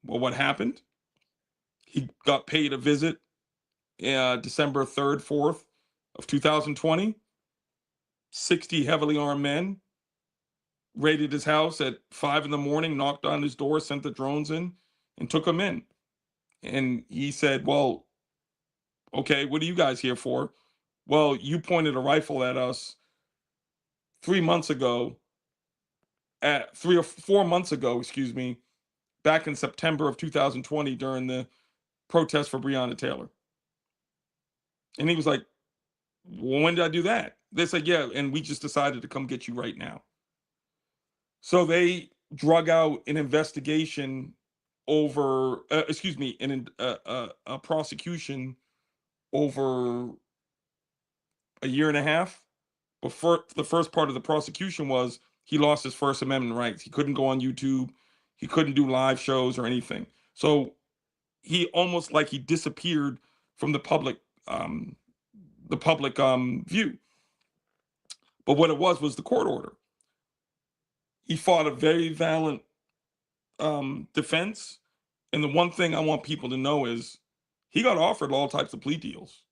Well, what happened? He got paid a visit December 3rd, 4th of 2020. 60 heavily armed men raided his house at 5 in the morning, knocked on his door, sent the drones in, and took him in. And he said, well, okay, what are you guys here for? Well, you pointed a rifle at us 3 months ago, at 3 or 4 months ago, excuse me, back in September of 2020 during the protest for Breonna Taylor. And he was like, well, when did I do that? They said, yeah, and we just decided to come get you right now. So they drug out an investigation over, excuse me, a prosecution over a year and a half. But for the first part of the prosecution was he lost his First Amendment rights. He couldn't go on YouTube. He couldn't do live shows or anything. So he almost like he disappeared from the public view. But what it was the court order. He fought a very valiant defense. And the one thing I want people to know is he got offered all types of plea deals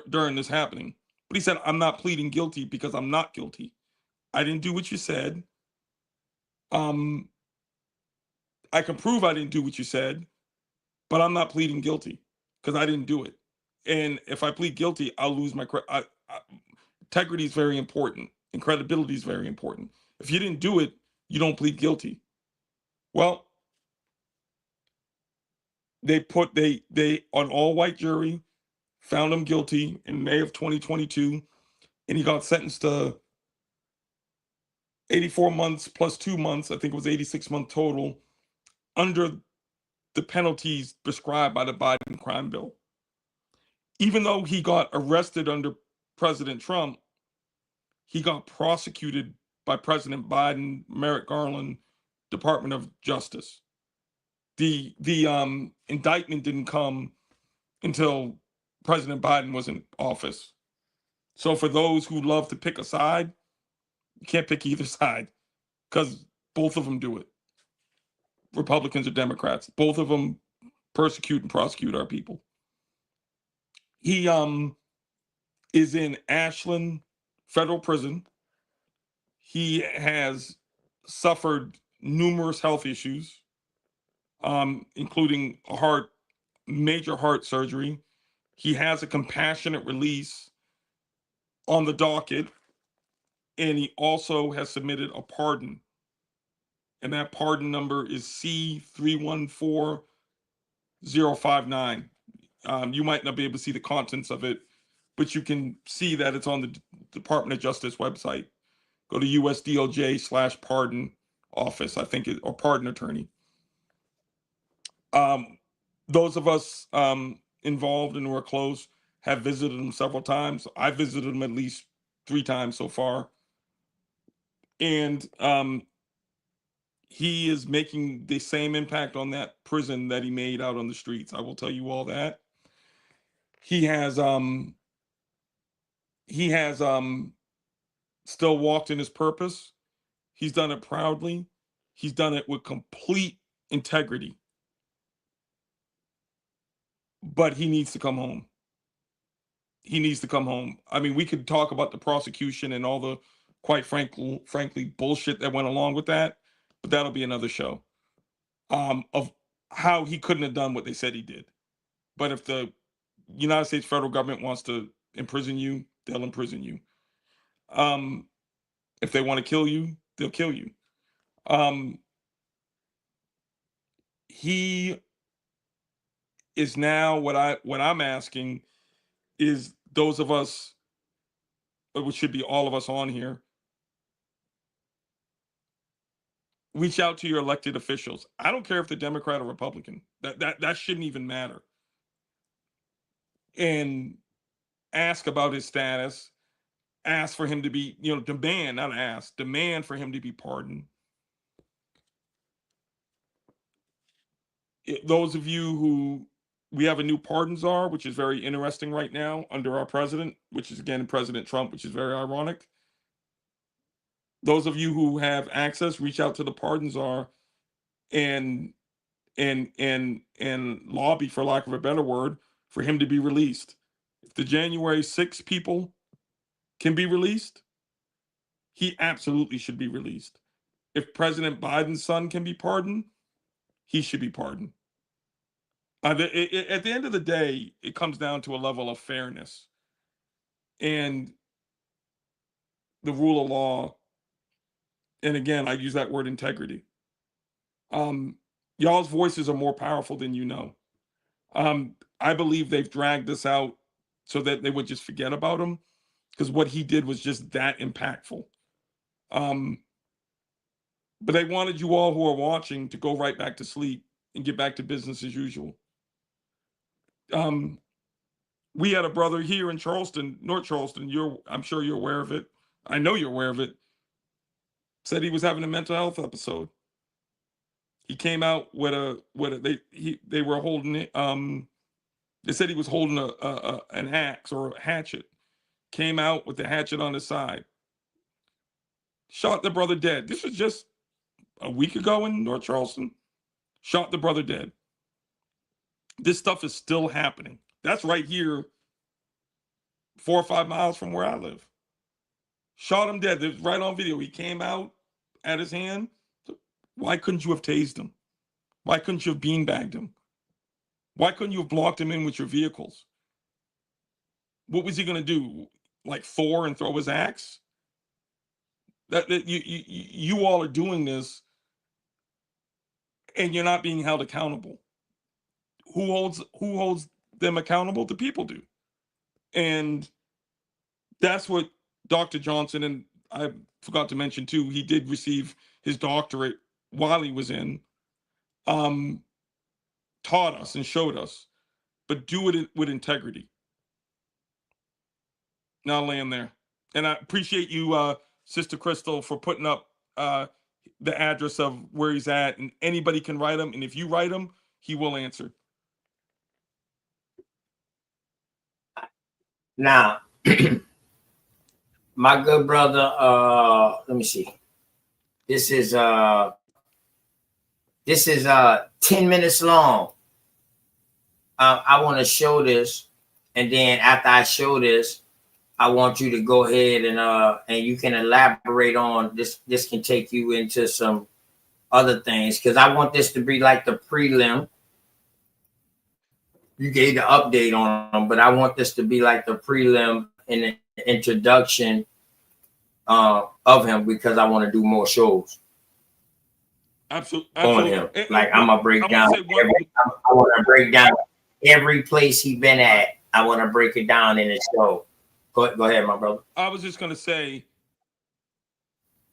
during this happening. But he said, I'm not pleading guilty because I'm not guilty. I didn't do what you said. I can prove I didn't do what you said, but I'm not pleading guilty because I didn't do it. And if I plead guilty, I'll lose my integrity is very important, and credibility is very important. If you didn't do it, you don't plead guilty. Well, they on all white jury found him guilty in May of 2022, and he got sentenced to 84 months plus 2 months. I think it was 86 month total under the penalties prescribed by the Biden crime bill. Even though he got arrested under President Trump, he got prosecuted by President Biden, Merrick Garland, Department of Justice. The indictment didn't come until President Biden was in office. So for those who love to pick a side, you can't pick either side because both of them do it. Republicans or Democrats, both of them persecute and prosecute our people. He is in Ashland federal prison. He has suffered numerous health issues, including major heart surgery. He has a compassionate release on the docket, and he also has submitted a pardon. And that pardon number is C314059. You might not be able to see the contents of it, but you can see that it's on the Department of Justice website. Go to USDOJ/pardon office, I think, or pardon attorney. Those of us involved and who are close have visited him several times. I visited him at least 3 times so far. And he is making the same impact on that prison that he made out on the streets. I will tell you all that. He has still walked in his purpose. He's done it proudly. He's done it with complete integrity. But he needs to come home. He needs to come home. I mean, we could talk about the prosecution and all the, quite frankly, bullshit that went along with that, but that'll be another show. Of how he couldn't have done what they said he did. But if the United States federal government wants to imprison you, they'll imprison you. If they want to kill you, they'll kill you. He is now what I'm asking is those of us, which should be all of us on here, reach out to your elected officials. I don't care if they're Democrat or Republican. That shouldn't even matter. And ask about his status. Ask for him to be, demand, not ask, demand for him to be pardoned. Those of you who, we have a new pardon czar, which is very interesting right now under our president, which is again President Trump, which is very ironic. Those of you who have access, reach out to the pardon czar and lobby, for lack of a better word, for him to be released. If the January 6 people can be released, he absolutely should be released. If President Biden's son can be pardoned, he should be pardoned. At the end of the day, it comes down to a level of fairness and the rule of law. And again, I use that word integrity. Y'all's voices are more powerful than you know. I believe they've dragged this out so that they would just forget about him, because what he did was just that impactful. But they wanted you all who are watching to go right back to sleep and get back to business as usual. We had a brother here in Charleston, North Charleston. I'm sure you're aware of it. I know you're aware of it. Said he was having a mental health episode. He came out with they were holding it. They said he was holding an axe or a hatchet. Came out with the hatchet on his side. Shot the brother dead. This was just a week ago in North Charleston. Shot the brother dead. This stuff is still happening. That's right here, 4 or 5 miles from where I live. Shot him dead. It was right on video. He came out at his hand. Why couldn't you have tased him? Why couldn't you have beanbagged him? Why couldn't you have blocked him in with your vehicles? What was he going to do? Like Thor and throw his axe? That you all are doing this, and you're not being held accountable. Who holds them accountable? The people do. And that's what Dr. Johnson, and I forgot to mention too, he did receive his doctorate while he was in, taught us and showed us, but do it with integrity. Now I'll land there. And I appreciate you, Sister Crystal, for putting up the address of where he's at, and anybody can write him. And if you write him, he will answer. Now, my good brother, let me see. This is 10 minutes long. I want to show this, and then after I show this, I want you to go ahead and you can elaborate on this. This can take you into some other things, because I want this to be like the prelim. You gave the update on them, but I want this to be like the prelim and the introduction of him, because I want to do more shows. Absolutely. On him. Like I'm gonna break down. I want to break down every place he been at. I want to break it down in the show. Go ahead, my brother. I was just gonna say,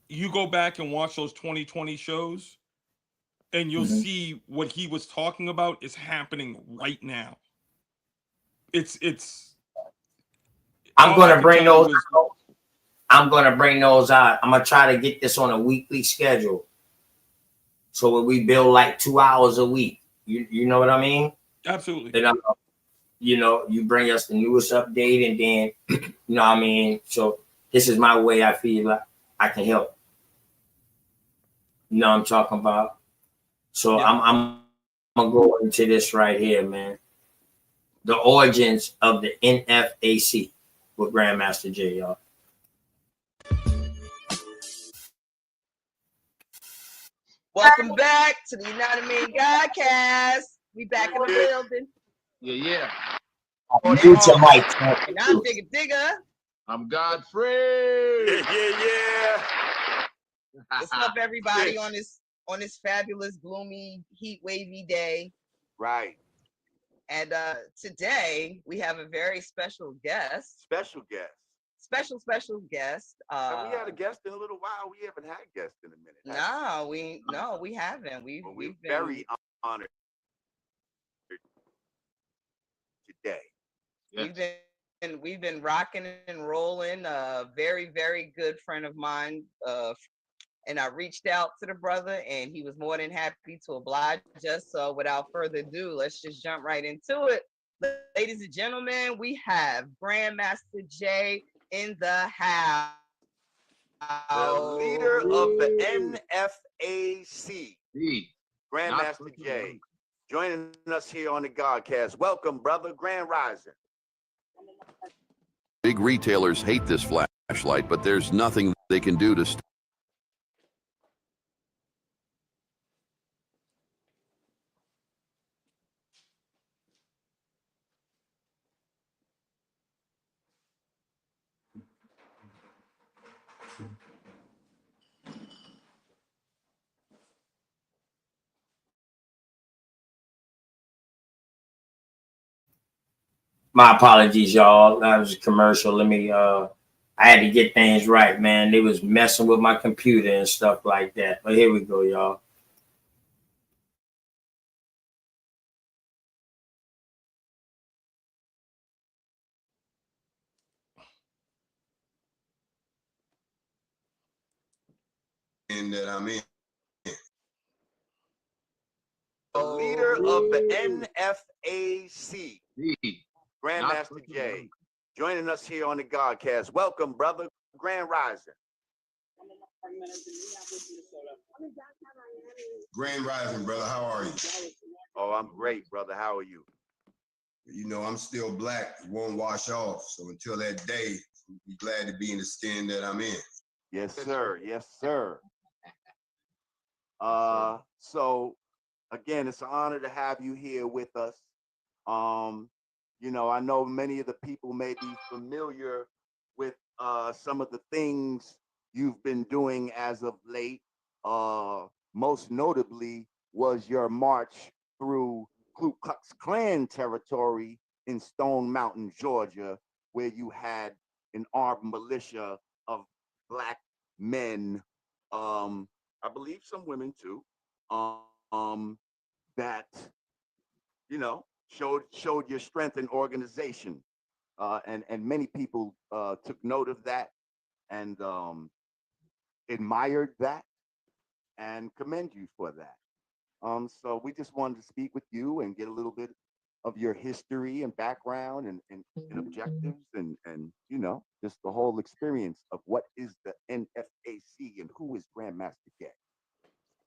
you go back and watch those 2020 shows, and you'll see what he was talking about is happening right now. It's. I'm gonna bring those. I'm gonna bring those out. I'm gonna try to get this on a weekly schedule, so when we build like 2 hours a week. You know what I mean? Absolutely. And you bring us the newest update, and then you know what I mean. So this is my way. I feel like I can help. You know what I'm talking about. So yeah. I'm gonna go into this right here, man. The origins of the NFAC with Grandmaster J, y'all. Welcome back to the United Man Godcast. We back in the building. Yeah. Mute your mic. And I'm Digger. I'm Godfrey. Yeah. What's up, everybody, on this fabulous, gloomy, heat wavy day? Right. And today we have a very special guest. Special guest. Special guest. Have we had a guest in a little while? We haven't had guests in a minute. No, we haven't. We're been very honored today. We've been rocking and rolling. A very, very good friend of mine. And I reached out to the brother, and he was more than happy to oblige us. So without further ado, let's just jump right into it. Ladies and gentlemen, we have Grandmaster J in the house. The leader of the NFAC, Grandmaster J, joining us here on the Godcast. Welcome, brother. Grand Rising. Big retailers hate this flashlight, but there's nothing they can do to stop. My apologies, y'all. That was a commercial. I had to get things right, man. They was messing with my computer and stuff like that. But here we go, y'all. that I'm in. The leader of the NFAC, Grandmaster Not- Jay, joining us here on the Godcast. Welcome, brother. Grand Rising. Grand Rising, brother. How are you? Oh, I'm great, brother. How are you? You know, I'm still black. It won't wash off. So until that day, I'll be glad to be in the skin that I'm in. Yes, sir. Yes, sir. So again, it's an honor to have you here with us. You know, I know many of the people may be familiar with some of the things you've been doing as of late. Most notably was your march through Ku Klux Klan territory in Stone Mountain, Georgia, where you had an armed militia of Black men, I believe some women too, that, you know, showed your strength and organization, and many people took note of that and admired that and commend you for that. So we just wanted to speak with you and get a little bit of your history and background and objectives and you know, just the whole experience of what is the NFAC and who is Grandmaster Jay.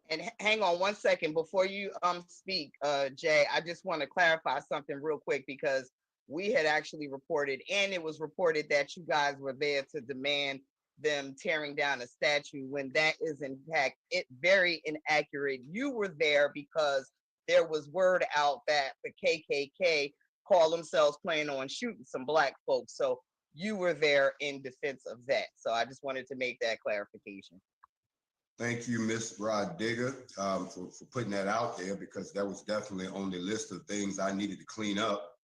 And hang on one second before you speak, Jay. I just want to clarify something real quick because we had actually reported, and it was reported that you guys were there to demand them tearing down a statue when that is in fact very inaccurate. You were there because there was word out that the KKK call themselves planning on shooting some Black folks. So you were there in defense of that. So I just wanted to make that clarification. Thank you, Miss Rod Digger, for putting that out there because that was definitely on the list of things I needed to clean up.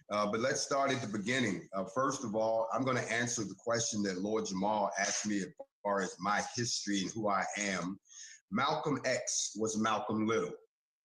But let's start at the beginning. First of all, I'm going to answer the question that Lord Jamal asked me as far as my history and who I am. Malcolm X was Malcolm Little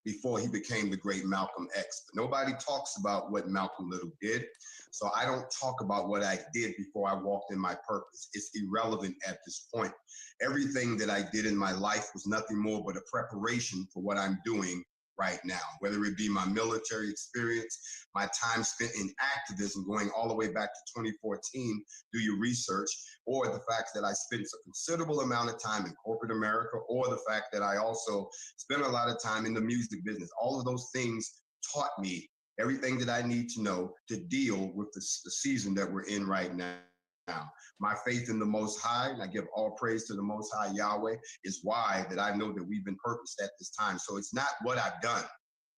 before he became the great Malcolm X. But nobody talks about what Malcolm Little did. So I don't talk about what I did before I walked in my purpose. It's irrelevant at this point. Everything that I did in my life was nothing more but a preparation for what I'm doing right now, whether it be my military experience, my time spent in activism going all the way back to 2014, do your research, or the fact that I spent a considerable amount of time in corporate America, or the fact that I also spent a lot of time in the music business. All of those things taught me everything that I need to know to deal with the season that we're in right now. My faith in the Most High, and I give all praise to the Most High Yahweh, is why that I know that we've been purposed at this time. So it's not what I've done,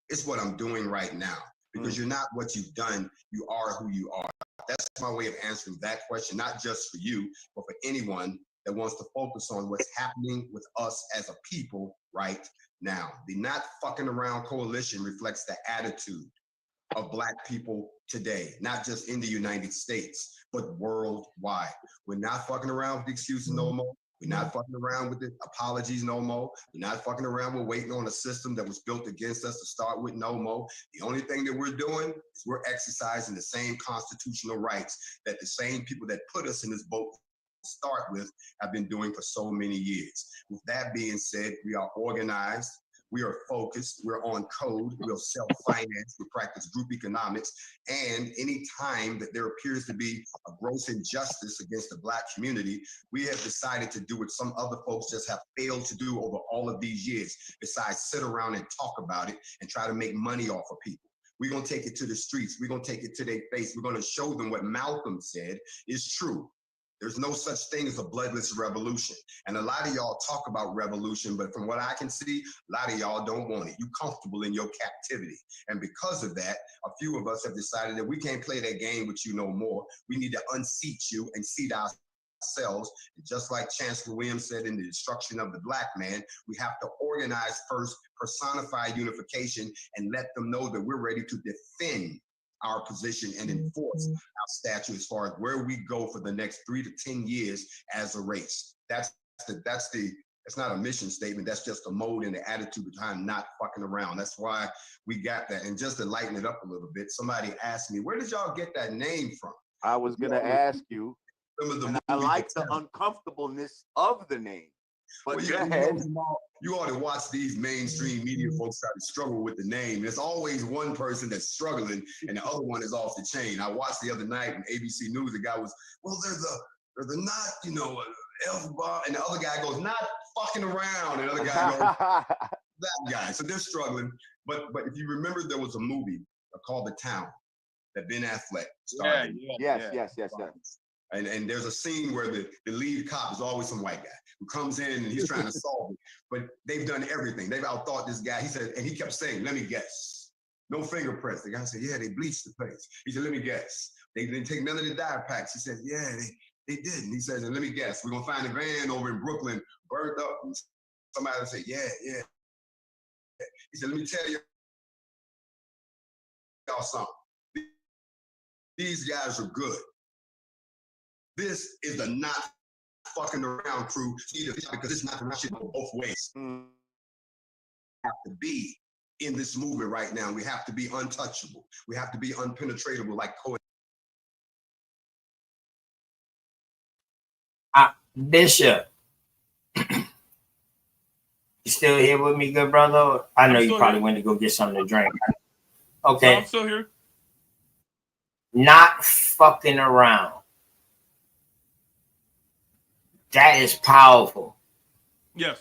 it's what I'm doing right now. Because you're not what you've done, you are who you are. That's my way of answering that question, not just for you, but for anyone that wants to focus on what's happening with us as a people right now. The Not Fucking Around Coalition reflects the attitude of Black people today, not just in the United States, but worldwide. We're not fucking around with the excuses no more. We're not fucking around with the apologies no more. We're not fucking around with waiting on a system that was built against us to start with no more. The only thing that we're doing is we're exercising the same constitutional rights that the same people that put us in this boat to start with have been doing for so many years. With that being said, we are organized. We are focused, we're on code, we'll self-finance, we practice group economics, and any time that there appears to be a gross injustice against the Black community, we have decided to do what some other folks just have failed to do over all of these years, besides sit around and talk about it and try to make money off of people. We're gonna take it to the streets, we're gonna take it to their face, we're gonna show them what Malcolm said is true. There's no such thing as a bloodless revolution. And a lot of y'all talk about revolution, but from what I can see, a lot of y'all don't want it. You're comfortable in your captivity. And because of that, a few of us have decided that we can't play that game with you no more. We need to unseat you and seat ourselves. And just like Chancellor Williams said in The Destruction of the Black Man, we have to organize first, personify unification, and let them know that we're ready to defend our position and enforce our statute as far as where we go for the next 3 to 10 years as a race. That's not a mission statement. That's just a mode and the attitude behind not fucking around. That's why we got that. And just to lighten it up a little bit, somebody asked me, where did y'all get that name from? I was going to ask you, and I like the uncomfortableness of the name. But well, go ahead. You ought to watch these mainstream media folks try to struggle with the name. There's always one person that's struggling and the other one is off the chain. I watched the other night on ABC News, the guy was, well, there's a not, you know, F-bar, and the other guy goes, not fucking around. And the other guy goes, that guy. So they're struggling. But if you remember, there was a movie called The Town that Ben Affleck starred. Yes. And there's a scene where the lead cop is always some white guy who comes in and he's trying to solve it. But they've done everything. They've outthought this guy. He said, and he kept saying, let me guess. No fingerprints. The guy said, yeah, they bleached the place. He said, let me guess. They didn't take none of the dye packs. He said, yeah, they didn't. He says, and let me guess. We're going to find a van over in Brooklyn, burned up. And somebody would say, yeah. He said, let me tell you y'all something. These guys are good. This is the not fucking around crew, because it's not around shit both ways. Have to be in this movement right now. We have to be untouchable. We have to be unpenetratable, like Cohen. Bishop, you still here with me, good brother? I know you probably went to go get something to drink. Okay. No, I'm still here. Not fucking around. That is powerful. Yes.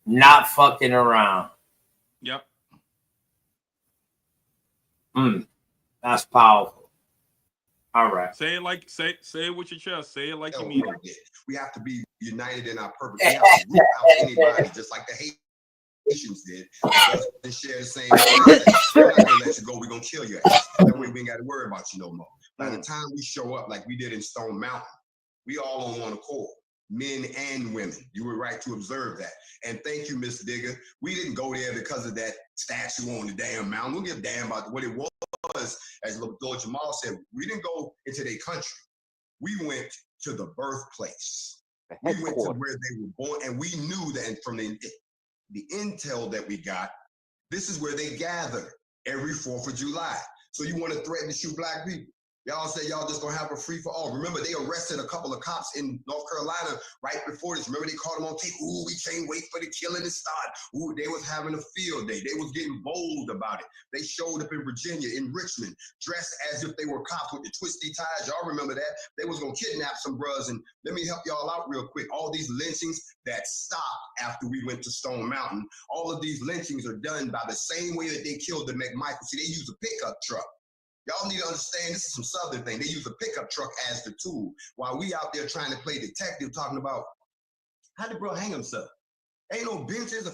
Not fucking around. Yep. That's powerful. All right. Say it with your chest. Say it like you mean it. We have to be united in our purpose. We have to root out anybody, just like the Haitians did. They share the same. We're not gonna let you go. We're gonna kill you. That way we ain't got to worry about you no more. By the time we show up like we did in Stone Mountain, we all on one accord, men and women. You were right to observe that. And thank you, Miss Digger. We didn't go there because of that statue on the damn mountain. We don't give a damn about what it was. As Lord Jamal said, we didn't go into their country. We went to the birthplace. We went to where they were born, and we knew that from the intel that we got, this is where they gather every 4th of July. So you want to threaten to shoot black people? Y'all say y'all just gonna have a free for all. Remember, they arrested a couple of cops in North Carolina right before this. Remember, they caught them on tape. Ooh, we can't wait for the killing to start. Ooh, they was having a field day. They was getting bold about it. They showed up in Virginia, in Richmond, dressed as if they were cops with the twisty ties. Y'all remember that? They was gonna kidnap some bros. And let me help y'all out real quick. All these lynchings that stopped after we went to Stone Mountain, all of these lynchings are done by the same way that they killed the McMichael. See, they use a pickup truck. Y'all need to understand this is some Southern thing. They use a pickup truck as the tool while we out there trying to play detective talking about how did bro hang himself? Ain't no benches.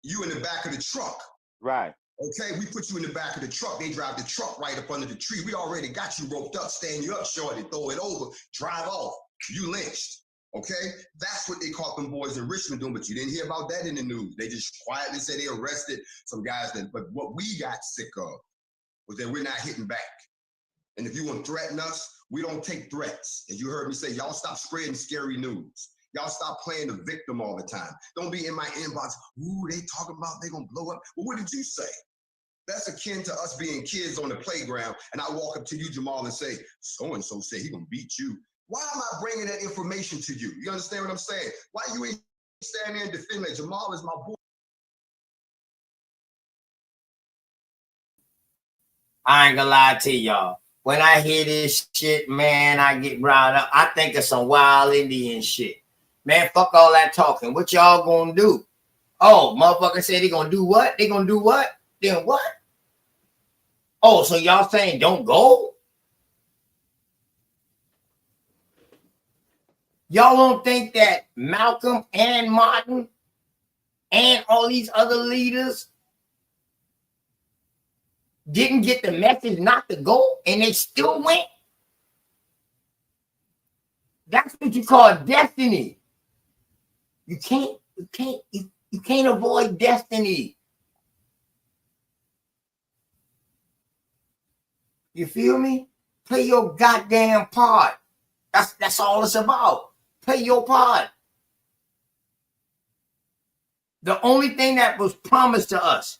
You in the back of the truck. Right. Okay, we put you in the back of the truck. They drive the truck right up under the tree. We already got you roped up, stand you up, shorty, throw it over, drive off. You lynched. Okay, that's what they caught them boys in Richmond doing, but you didn't hear about that in the news. They just quietly said they arrested some guys but what we got sick of was that we're not hitting back. And if you want to threaten us, we don't take threats. As you heard me say, y'all stop spreading scary news. Y'all stop playing the victim all the time. Don't be in my inbox, ooh, they talking about they gonna blow up. Well, what did you say? That's akin to us being kids on the playground, and I walk up to you, Jamal, and say, so-and-so said he gonna beat you. Why am I bringing that information to you? You understand what I'm saying? Why you ain't standing there and defending that? Jamal is my boy. I ain't gonna lie to y'all. When I hear this shit, man, I get riled up. I think of some wild Indian shit. Man, fuck all that talking. What y'all gonna do? Oh, motherfucker said they gonna do what? They gonna do what? Then what? Oh, so y'all saying don't go? Y'all don't think that Malcolm and Martin and all these other leaders didn't get the message not to go and they still went? That's what you call destiny. You can't avoid destiny. You feel me? Play your goddamn part. That's all it's about. Play your part. The only thing that was promised to us,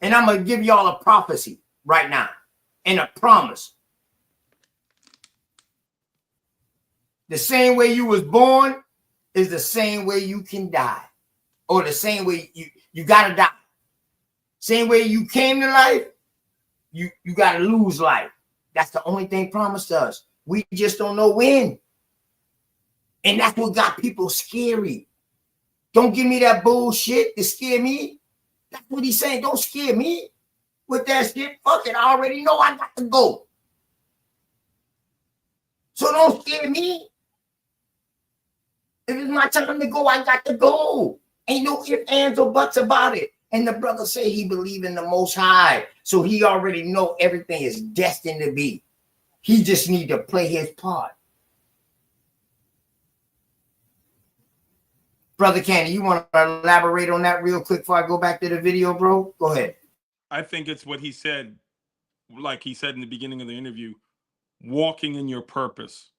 and I'm going to give y'all a prophecy right now and a promise. The same way you was born is the same way you can die. Or the same way you gotta die. Same way you came to life, you gotta lose life. That's the only thing promised to us. We just don't know when. And that's what got people scary. Don't give me that bullshit to scare me. That's what he's saying. Don't scare me with that shit. Fuck it. I already know I got to go. So don't scare me. If it's my time to go, I got to go. Ain't no ifs, ands, or buts about it. And the brother say he believe in the Most High. So he already know everything is destined to be. He just need to play his part. Brother Canty, you want to elaborate on that real quick before I go back to the video, bro? Go ahead. I think it's what he said, like he said in the beginning of the interview, walking in your purpose.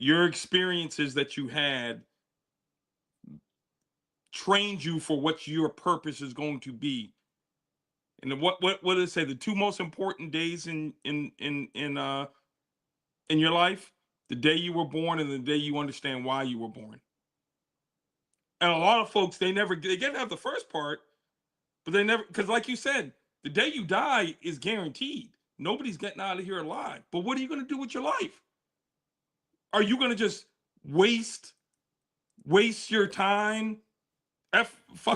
Your experiences that you had trained you for what your purpose is going to be. And what did it say? The two most important days in your life: the day you were born and the day you understand why you were born. And a lot of folks, they get to have the first part, but they never, because like you said, the day you die is guaranteed. Nobody's getting out of here alive. But what are you going to do with your life? Are you going to just waste your time with a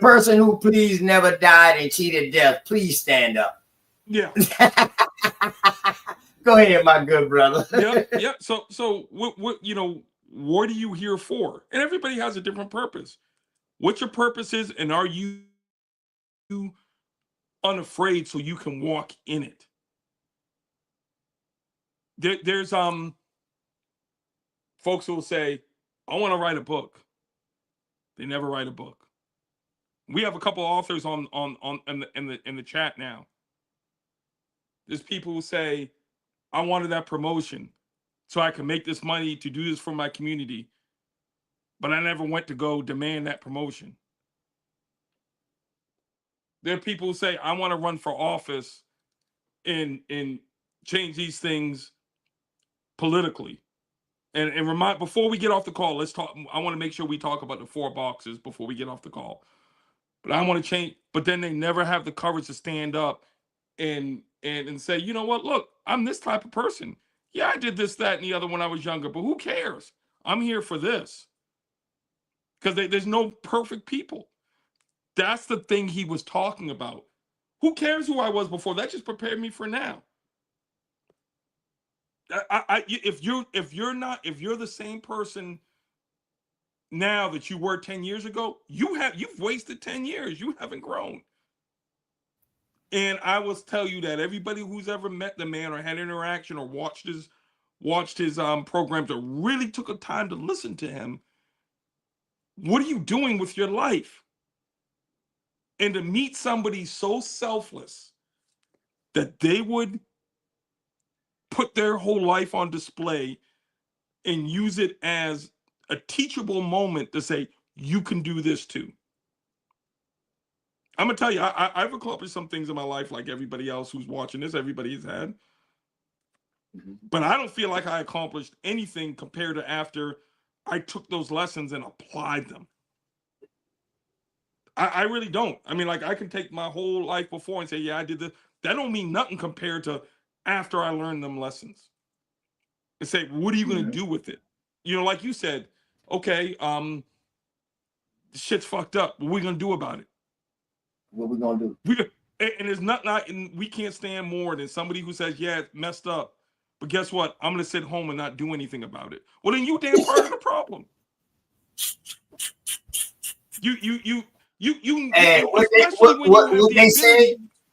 person who please never died and cheated death? Please stand up. Yeah. Go ahead, my good brother. Yeah. So what are you here for? And everybody has a different purpose. What your purpose is, and are you unafraid so you can walk in it? There's folks who will say, I want to write a book. They never write a book. We have a couple authors in the chat now. There's people who say, I wanted that promotion so I can make this money to do this for my community, but I never went to go demand that promotion. There are people who say, I want to run for office and change these things politically. And remind, before we get off the call, let's talk. I want to make sure we talk about the 4 boxes before we get off the call. But I want to change, but then they never have the courage to stand up and say, you know what, look, I'm this type of person. Yeah, I did this, that, and the other when I was younger, but who cares? I'm here for this. Because there's no perfect people. That's the thing he was talking about. Who cares who I was before? That just prepared me for now. If you're the same person now that you were 10 years ago, you've wasted 10 years. You haven't grown. And I will tell you that everybody who's ever met the man or had interaction or watched his programs or really took a time to listen to him, what are you doing with your life? And to meet somebody so selfless that they would put their whole life on display and use it as a teachable moment to say, you can do this too. I'm going to tell you, I've accomplished some things in my life like everybody else who's watching this, everybody's had. But I don't feel like I accomplished anything compared to after I took those lessons and applied them. I really don't. I mean, like, I can take my whole life before and say, yeah, I did this. That don't mean nothing compared to after I learned them lessons. And say, what are you going to do with it? You know, like you said, okay, shit's fucked up. What are we going to do about it? What we going to do? And there's nothing, we can't stand more than somebody who says, yeah, it's messed up. But guess what? I'm going to sit home and not do anything about it. Well, then you damn part of the problem.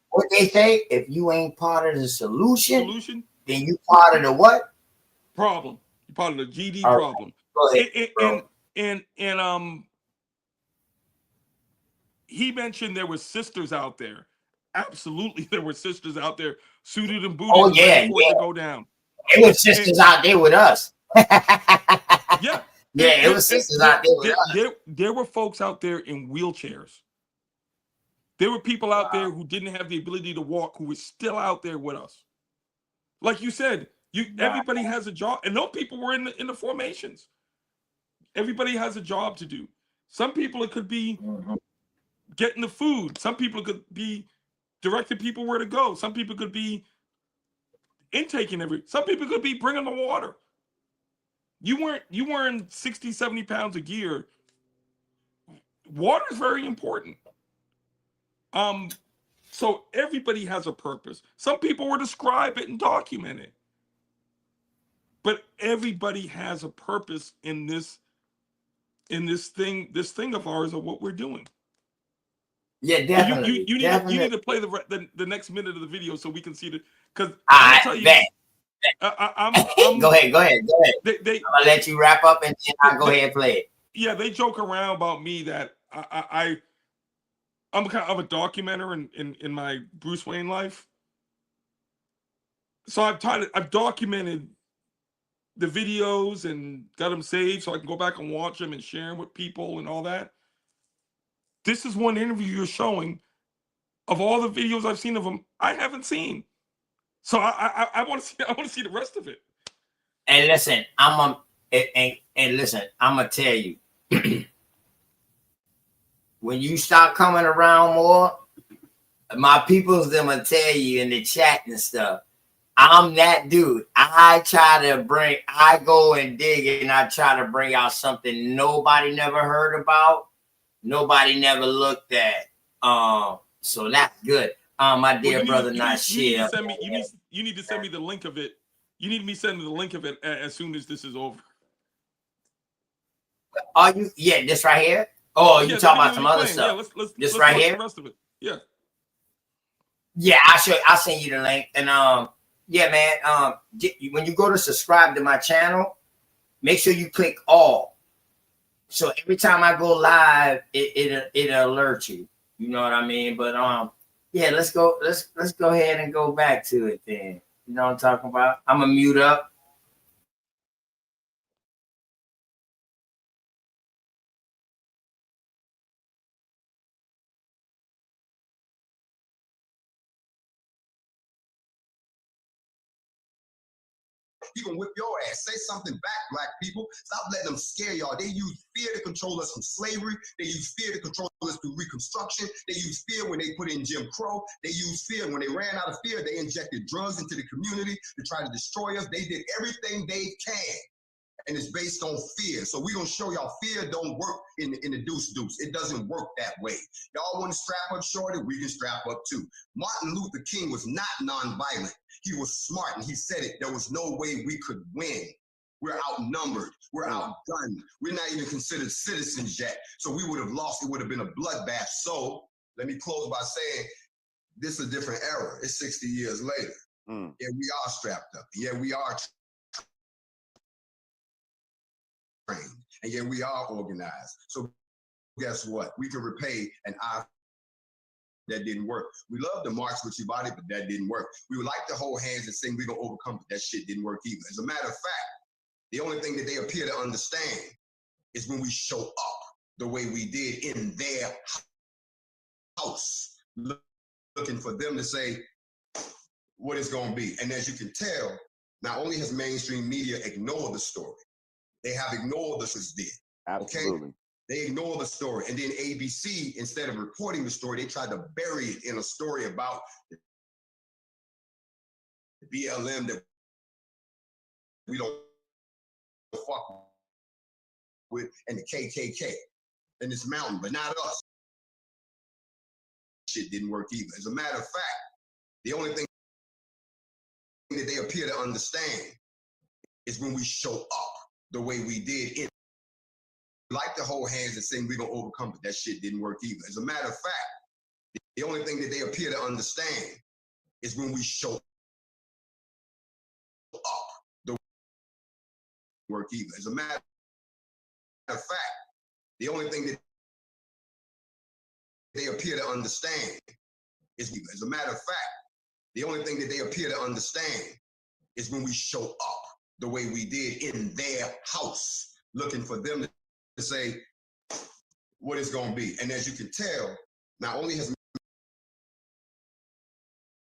What they say, if you ain't part of the solution, then you part of the what? Problem. You're part of the GD problem. Right. Go ahead, and he mentioned there were sisters out there. Absolutely, there were sisters out there suited and booted. Oh yeah, to go down. It was sisters out there with us. Yeah. Yeah, it was sisters out there with us. There were folks out there in wheelchairs. There were people out there who didn't have the ability to walk who were still out there with us. Like you said, Everybody has a job, and no people were in the formations. Everybody has a job to do. Some people, it could be getting the food. Some people could be directing people where to go. Some people could be intaking some people could be bringing the water. You weren't 60, 70 pounds of gear. Water is very important. So everybody has a purpose. Some people will describe it and document it. But everybody has a purpose in this thing of ours of what we're doing. Yeah, definitely. You need to play the next minute of the video so we can see the, because I tell you, go ahead. I'm gonna let you wrap up and then I'll go ahead and play it. Yeah, they joke around about me that I'm kind of a documenter in my Bruce Wayne life. So I've documented the videos and got them saved so I can go back and watch them and share them with people and all that. This is one interview you're showing of all the videos I've seen of him I haven't seen. So I want to see the rest of it. And listen, I'm gonna tell you, when you start coming around more, my people's them gonna tell you in the chat and stuff. I'm that dude. I go and dig and I try to bring out something nobody never heard about, nobody never looked at. So that's good. My dear brother Nashir. You need to send me the link of it. You need me sending the link of it as soon as this is over. Are you? Yeah, this right here. Oh, you talking about some other stuff? Yeah, let's this right here. The rest of it. Yeah. Yeah, I'll send you the link. And yeah, man. When you go to subscribe to my channel, make sure you click all. So every time I go live, it'll alert you. You know what I mean? But yeah, let's go ahead and go back to it then. You know what I'm talking about? I'm gonna mute up. He gonna whip your ass. Say something back, black people. Stop letting them scare y'all. They use fear to control us from slavery. They use fear to control us through Reconstruction. They use fear when they put in Jim Crow. They use fear when they ran out of fear. They injected drugs into the community to try to destroy us. They did everything they can. And it's based on fear. So we're going to show y'all fear don't work in the deuce. It doesn't work that way. Y'all want to strap up shorty? We can strap up too. Martin Luther King was not nonviolent. He was smart, and he said it. There was no way we could win. We're outnumbered. We're outgunned. We're not even considered citizens yet. So we would have lost. It would have been a bloodbath. So let me close by saying this is a different era. It's 60 years later. Yeah, we are strapped up. Yeah, we are trained. And yeah, we are organized. So guess what? We can repay an eye. That didn't work. We love to march with your body, but that didn't work. We would like to hold hands and sing, we're going to overcome, but that shit didn't work either. As a matter of fact, the only thing that they appear to understand is when we show up the way we did in their house, looking for them to say what it's going to be. And as you can tell, not only has mainstream media ignored the story, they have ignored the as did. Absolutely. Okay? They ignore the story. And then ABC, instead of reporting the story, they tried to bury it in a story about the BLM that we don't fuck with, and the KKK and this mountain, but not us. Shit didn't work either. As a matter of fact, the only thing that they appear to understand is when we show up the way we did in like to hold hands and sing, we're going to overcome, but that shit didn't work either. As a matter of fact, the only thing that they appear to understand is when we show up the work either. As a matter of fact, the only thing that they appear to understand is, as a matter of fact, the only thing that they appear to understand is when we show up the way we did in their house, looking for them to say what it's going to be. And as you can tell, not only has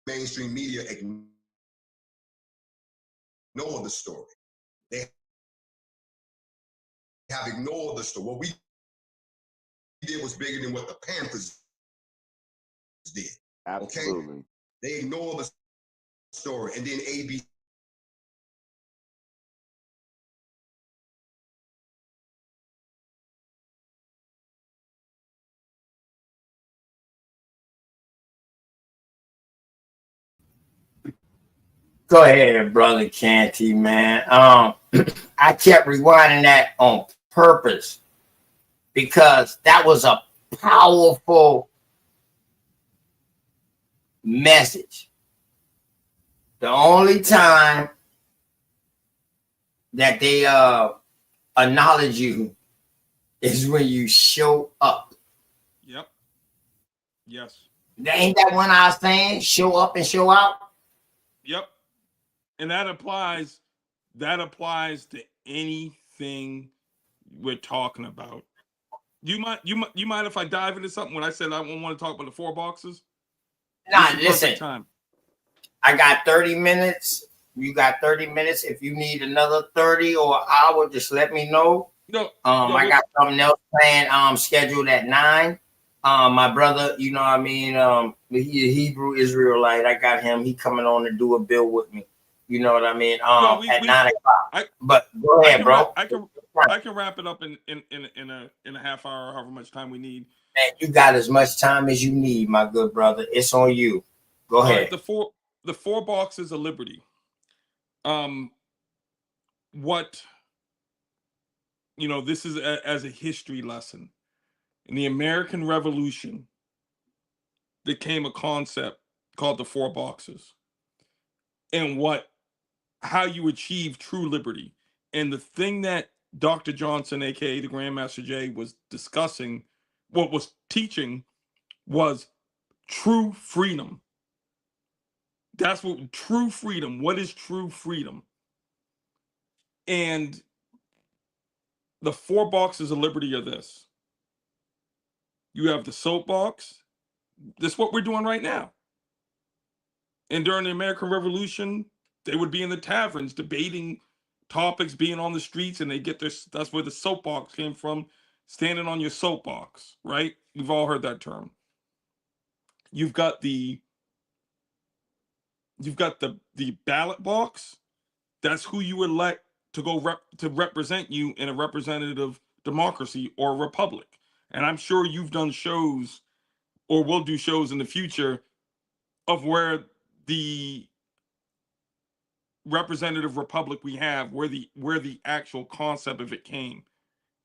mainstream media ignored know the story. They have ignored the story. What we did was bigger than what the Panthers did. Absolutely. Okay? They ignore the story, and then ABC. Go ahead, brother Canty, man. I kept rewinding that on purpose because that was a powerful message. The only time that they acknowledge you is when you show up. Yep. Yes. Ain't that one I was saying? Show up and show out. Yep. And that applies to anything we're talking about. You mind if I dive into something when I said I want to talk about the 4 boxes? Nah, listen. I got 30 minutes. You got 30 minutes. If you need another 30 or an hour, just let me know. No. I got something else planned scheduled at 9. My brother, you know what I mean? He a Hebrew Israelite. I got him. He coming on to do a bill with me. You know what I mean? At 9 o'clock. But go ahead, bro. I can wrap it up in a half hour, however much time we need. Man, you got as much time as you need, my good brother. It's on you. Go ahead. Right, the four boxes of liberty. What, this is as a history lesson. In the American Revolution, there came a concept called the 4 boxes, and how you achieve true liberty. And the thing that Dr. Johnson, aka the Grandmaster Jay, was discussing, what was teaching, was true freedom. That's what true freedom. What is true freedom? And the 4 boxes of liberty are this. You have the soapbox. This is what we're doing right now. And during the American Revolution, they would be in the taverns debating topics, being on the streets, and they get their, that's where the soapbox came from, standing on your soapbox, right? We've all heard that term. You've got the ballot box. That's who you elect to go to represent you in a representative democracy or republic. And I'm sure you've done shows or will do shows in the future of where the representative republic we have, where the actual concept of it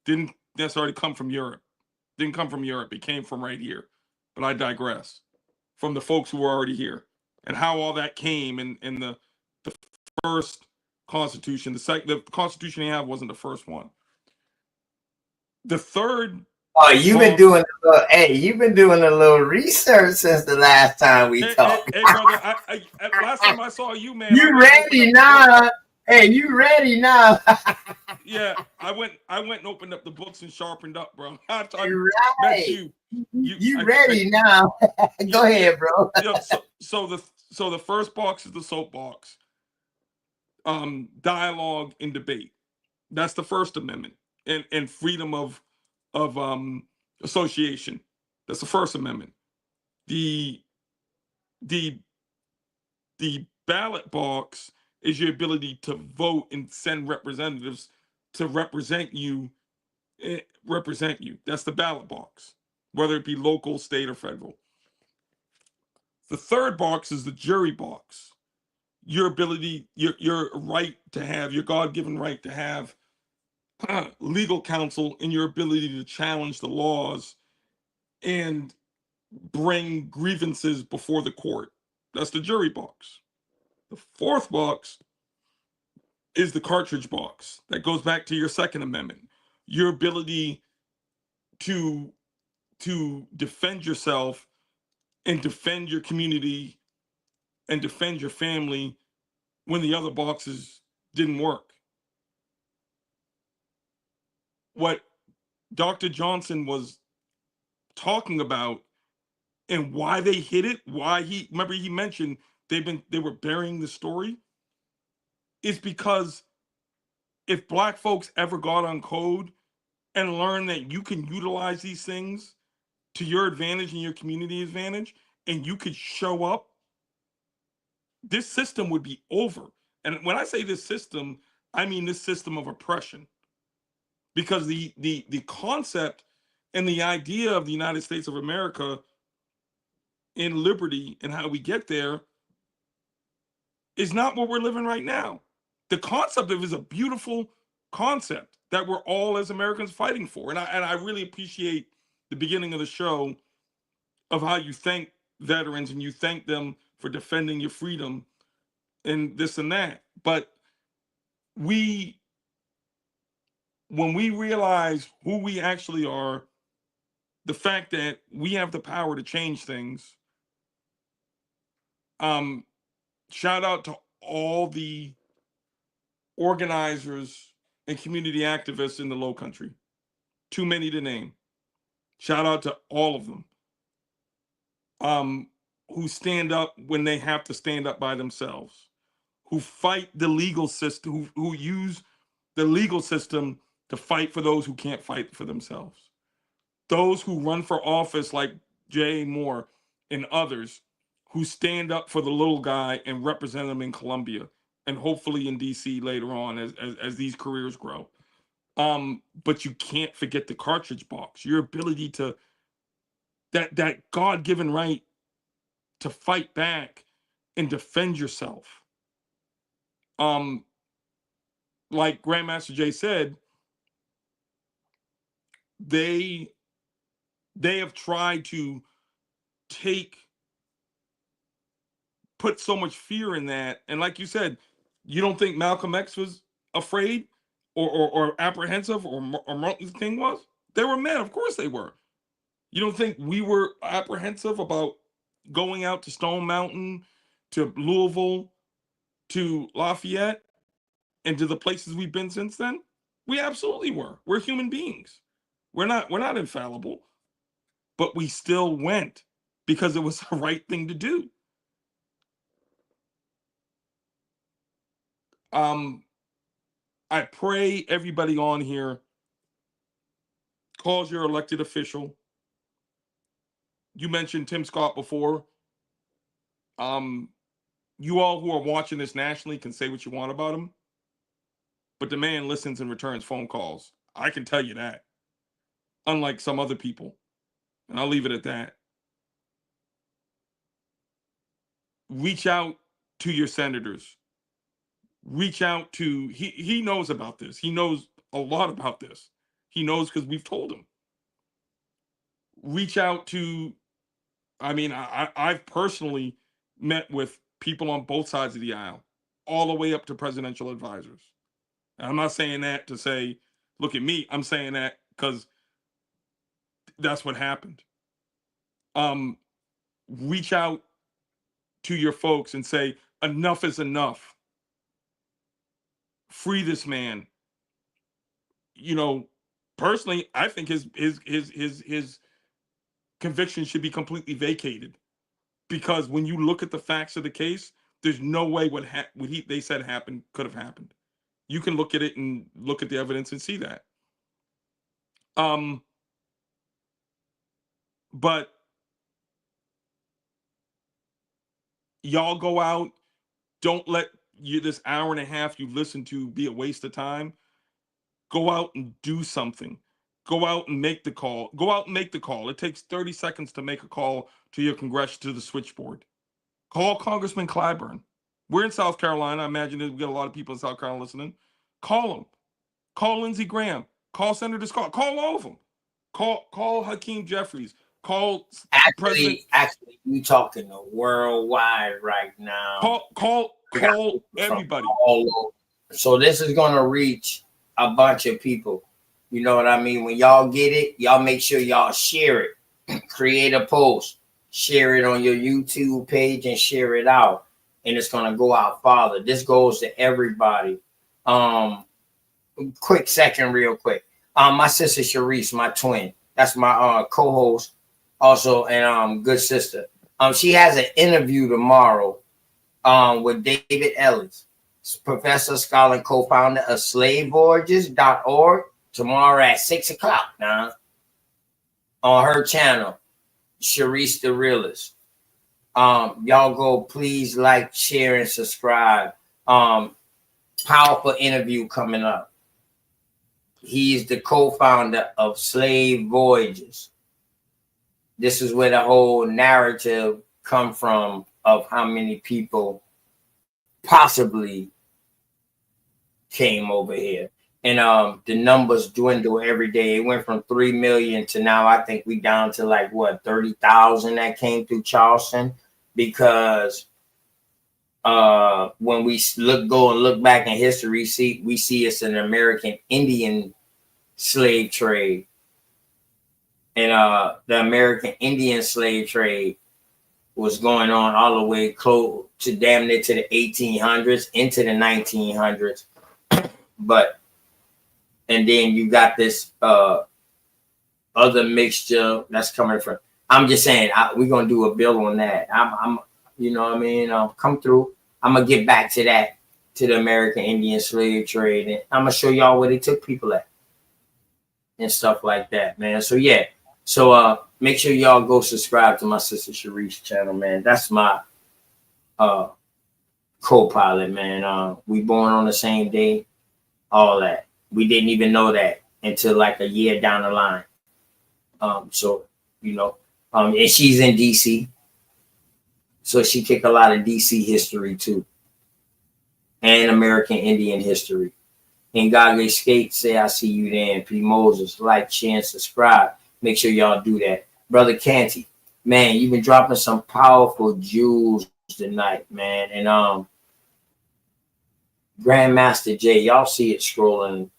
didn't necessarily come from Europe. Didn't come from Europe. It came from right here. But I digress. From the folks who were already here and how all that came in the first Constitution. The Constitution you have wasn't the first one. The third. Oh, you've been doing a little research since the last time we talked. Hey, brother, last time I saw you, man. You ready now? Hey, you ready now? Yeah, I went and opened up the books and sharpened up, bro. You're right. You ready now? Go ahead, bro. So the first box is the soapbox. Dialogue and debate. That's the First Amendment, and freedom of association. That's the First Amendment. The ballot box is your ability to vote and send representatives to represent you. That's the ballot box, whether it be local, state, or federal. The third box is the jury box. Your ability, your right to have, your God-given right to have legal counsel, and your ability to challenge the laws and bring grievances before the court. That's the jury box. The fourth box is the cartridge box. That goes back to your Second Amendment. Your ability to defend yourself and defend your community and defend your family when the other boxes didn't work. What Dr. Johnson was talking about and why they hid it, why he mentioned they were burying the story. is because if black folks ever got on code and learned that you can utilize these things to your advantage and your community advantage, and you could show up, this system would be over. And when I say this system, I mean this system of oppression. Because the concept and the idea of the United States of America in liberty and how we get there is not what we're living right now. The concept of it is a beautiful concept that we're all as Americans fighting for. And I really appreciate the beginning of the show of how you thank veterans and you thank them for defending your freedom and this and that. But when we realize who we actually are, the fact that we have the power to change things, shout out to all the organizers and community activists in the Low Country. Too many to name. Shout out to all of them. Who stand up when they have to stand up by themselves, who fight the legal system, who use the legal system to fight for those who can't fight for themselves. Those who run for office like Jay Moore and others who stand up for the little guy and represent them in Columbia and hopefully in DC later on as these careers grow. But you can't forget the cartridge box, your ability to that God-given right to fight back and defend yourself. Like Grandmaster Jay said, they have tried to put so much fear in that. And like you said, you don't think Malcolm X was afraid or apprehensive or Martin Luther King was? They were mad. Of course they were. You don't think we were apprehensive about going out to Stone Mountain, to Louisville, to Lafayette, and to the places we've been since then? We absolutely were. We're human beings. We're not infallible, but we still went because it was the right thing to do. I pray everybody on here calls your elected official. You mentioned Tim Scott before. You all who are watching this nationally can say what you want about him, but the man listens and returns phone calls. I can tell you that. Unlike some other people. And I'll leave it at that. Reach out to your senators. Reach out to, he knows about this. He knows a lot about this. He knows because we've told him. Reach out to, I've personally met with people on both sides of the aisle, all the way up to presidential advisors. And I'm not saying that to say, look at me. I'm saying that because that's what happened. Reach out to your folks and say, enough is enough. Free this man. You know, personally, I think his conviction should be completely vacated, because when you look at the facts of the case, there's no way what they said happened could have happened. You can look at it and look at the evidence and see that. But y'all go out. Don't let this hour and a half you listen to be a waste of time. Go out and do something. Go out and make the call. Go out and make the call. It takes 30 seconds to make a call to your to the switchboard. Call Congressman Clyburn. We're in South Carolina. I imagine we get a lot of people in South Carolina listening. Call him. Call Lindsey Graham. Call Senator Scott. Call all of them. Call Hakeem Jeffries. Call President. Actually, you talking to worldwide right now. Call everybody. All over. So this is going to reach a bunch of people. You know what I mean? When y'all get it, y'all make sure y'all share it. Create a post. Share it on your YouTube page and share it out. And it's going to go out farther. This goes to everybody. Quick second, real quick. My sister Sharice, my twin. That's my co-host. Also, and good sister. She has an interview tomorrow with David Ellis. Professor, scholar, and co-founder of slavevoyages.org. Tomorrow at 6 o'clock now on her channel, Sharice the Realist. Y'all go please like, share, and subscribe. Powerful interview coming up. He's the co-founder of Slave Voyages. This is where the whole narrative come from of how many people possibly came over here. And the numbers dwindle every day. It went from 3 million to now I think we down to like what 30,000 that came through Charleston, because when we look back in history, we see it's an American Indian slave trade. And the American Indian slave trade was going on all the way close to damn near to the 1800s into the 1900s. But and then you got this other mixture that's coming from. I'm just saying we're gonna do a bill on that. I'm you know what I mean. Come through. I'm gonna get back to that, to the American Indian slave trade, and I'm gonna show y'all where they took people at and stuff like that, man. So yeah. So make sure y'all go subscribe to my sister Sharice channel, man. That's my co-pilot, man. We born on the same day, all that. We didn't even know that until like a year down the line. So you know, and she's in DC, so she kick a lot of DC history too, and American Indian history. And Gage Skate say I see you there. And P Moses, like, share, and subscribe. Make sure y'all do that. Brother Canty, man, you've been dropping some powerful jewels tonight, man. And Grandmaster J, y'all see it scrolling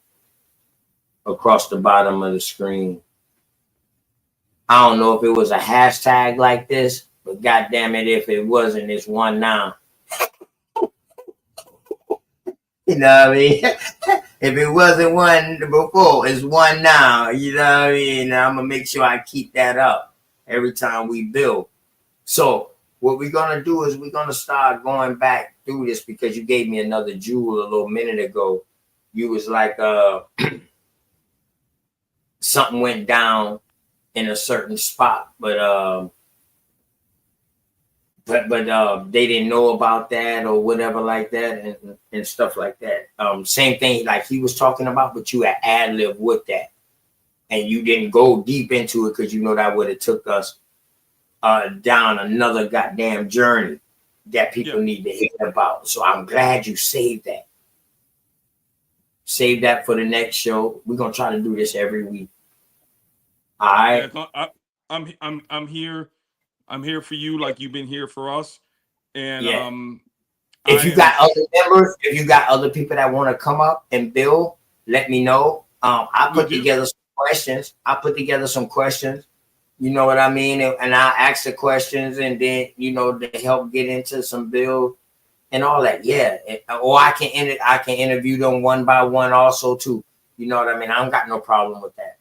across the bottom of the screen. I don't know if it was a hashtag like this, but goddamn it, if it wasn't, it's one now. You know what I mean? If it wasn't one before, it's one now. You know what I mean? I'm gonna make sure I keep that up every time we build. So what we're gonna do is we're gonna start going back through this, because you gave me another jewel a little minute ago. You was like something went down in a certain spot, but they didn't know about that or whatever like that, and stuff like that. Same thing like he was talking about, but you had ad-lib with that, and you didn't go deep into it because you know that would have took us down another goddamn journey that people need to hear about. So I'm glad you saved that. Save that for the next show. We're gonna try to do this every week. All right. Yeah, I'm here. I'm here for you, like you've been here for us. And yeah. If you got other members, if you got other people that want to come up and build, let me know. I put together some questions. You know what I mean? And I ask the questions, and then to help get into some build and all that. Yeah. Or I can interview them one by one also too. You know what I mean? I don't got no problem with that.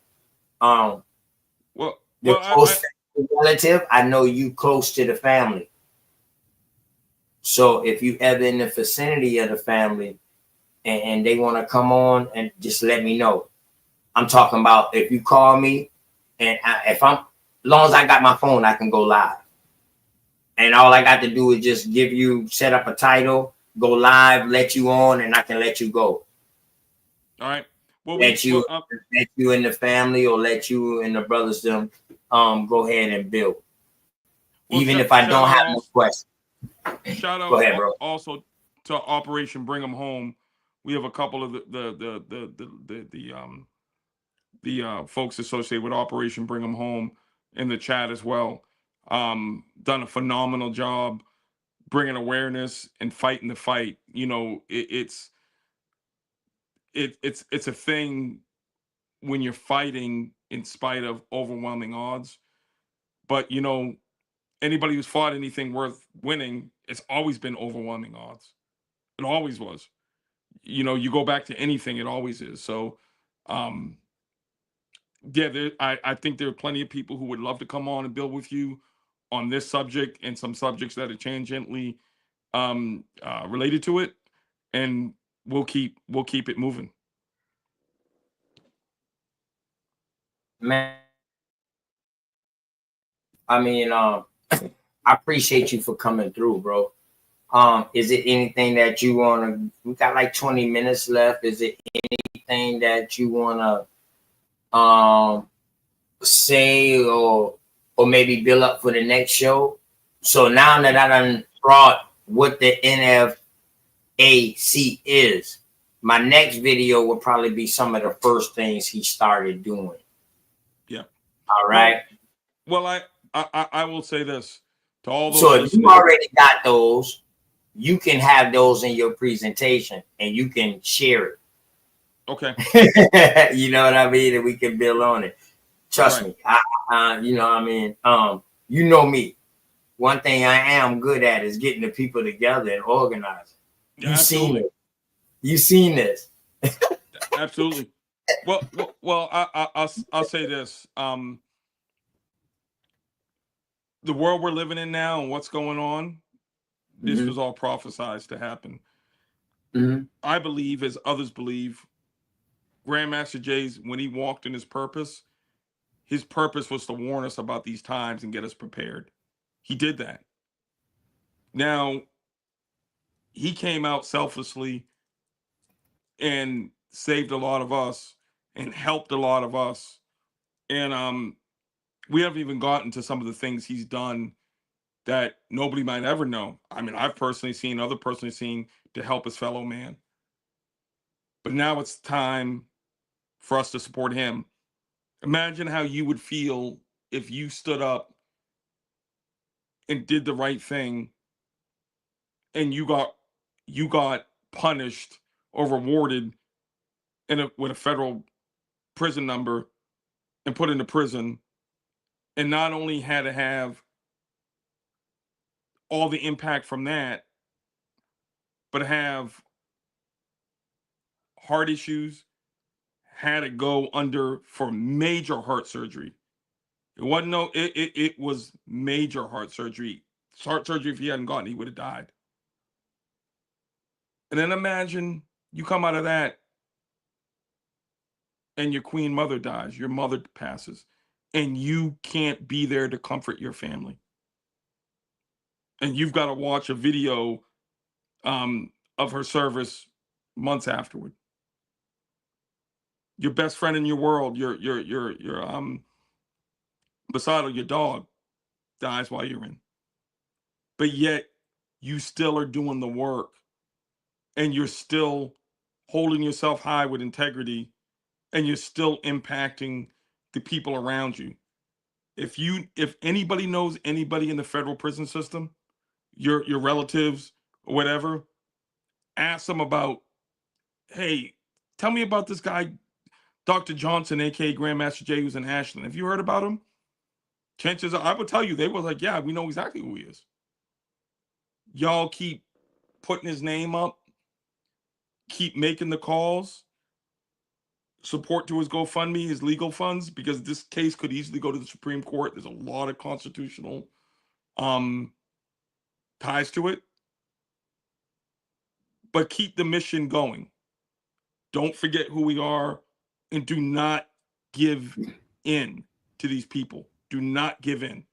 Relative, I know you close to the family. So if you ever in the vicinity of the family and they want to come on, and just let me know. I'm talking about if you call me, and as long as I got my phone, I can go live. And all I got to do is just set up a title, go live, let you on, and I can let you go. All right. Well, let you in the family, or let you and the brothers them go ahead and build. Well, even if I don't have no questions. Shout out go ahead, bro. Also to Operation Bring Them Home. We have a couple of the folks associated with Operation Bring Them Home in the chat as well. Done a phenomenal job bringing awareness and fighting the fight. It's a thing when you're fighting in spite of overwhelming odds. But anybody who's fought anything worth winning, it's always been overwhelming odds. It always was. You go back to anything, it always is. So I think there are plenty of people who would love to come on and build with you on this subject and some subjects that are tangentially related to it. and we'll keep it moving. Man, I mean, I appreciate you for coming through, bro. Is it anything that you wanna? We got like 20 minutes left. Is it anything that you wanna say or maybe build up for the next show? So now that I done brought what the NFAC is, my next video will probably be some of the first things he started doing. Yeah. All right. Well, I will say this to all those So if listening. you already got those, you can have those in your presentation and you can share it. Okay. You know what I mean? And we can build on it. Trust Right. me. You know what I mean? You know me. One thing I am good at is getting the people together and organizing. Yeah, absolutely. You've seen this. Absolutely. Well, I'll say this. The world we're living in now and what's going on, this was all prophesized to happen. I believe, as others believe, Grandmaster Jay's, when he walked in his purpose was to warn us about these times and get us prepared. He did that. Now, he came out selflessly and saved a lot of us and helped a lot of us. And we haven't even gotten to some of the things he's done that nobody might ever know. I mean, I've personally seen, other personally seen, to help his fellow man. But now it's time for us to support him. Imagine how you would feel if you stood up and did the right thing and you got punished or rewarded with a federal prison number and put into prison, and not only had to have all the impact from that, but have heart issues, had to go under for major heart surgery. It wasn't it was major heart surgery. Heart surgery, if he hadn't gotten, he would have died. And then imagine you come out of that and your queen mother dies, your mother passes, and you can't be there to comfort your family. And you've got to watch a video of her service months afterward. Your best friend in your world, your Basado, your dog, dies while you're in. But yet you still are doing the work and you're still holding yourself high with integrity and you're still impacting the people around you. If anybody knows anybody in the federal prison system, your relatives or whatever, ask them about, hey, tell me about this guy, Dr. Johnson, aka Grandmaster Jay, who's in Ashland. Have you heard about him? Chances are, I would tell you, they were like, yeah, we know exactly who he is. Y'all keep putting his name up, keep making the calls, support to his GoFundMe, his legal funds, because this case could easily go to the Supreme Court. There's a lot of constitutional ties to it. But keep the mission going. Don't forget who we are, and do not give in to these people. Do not give in.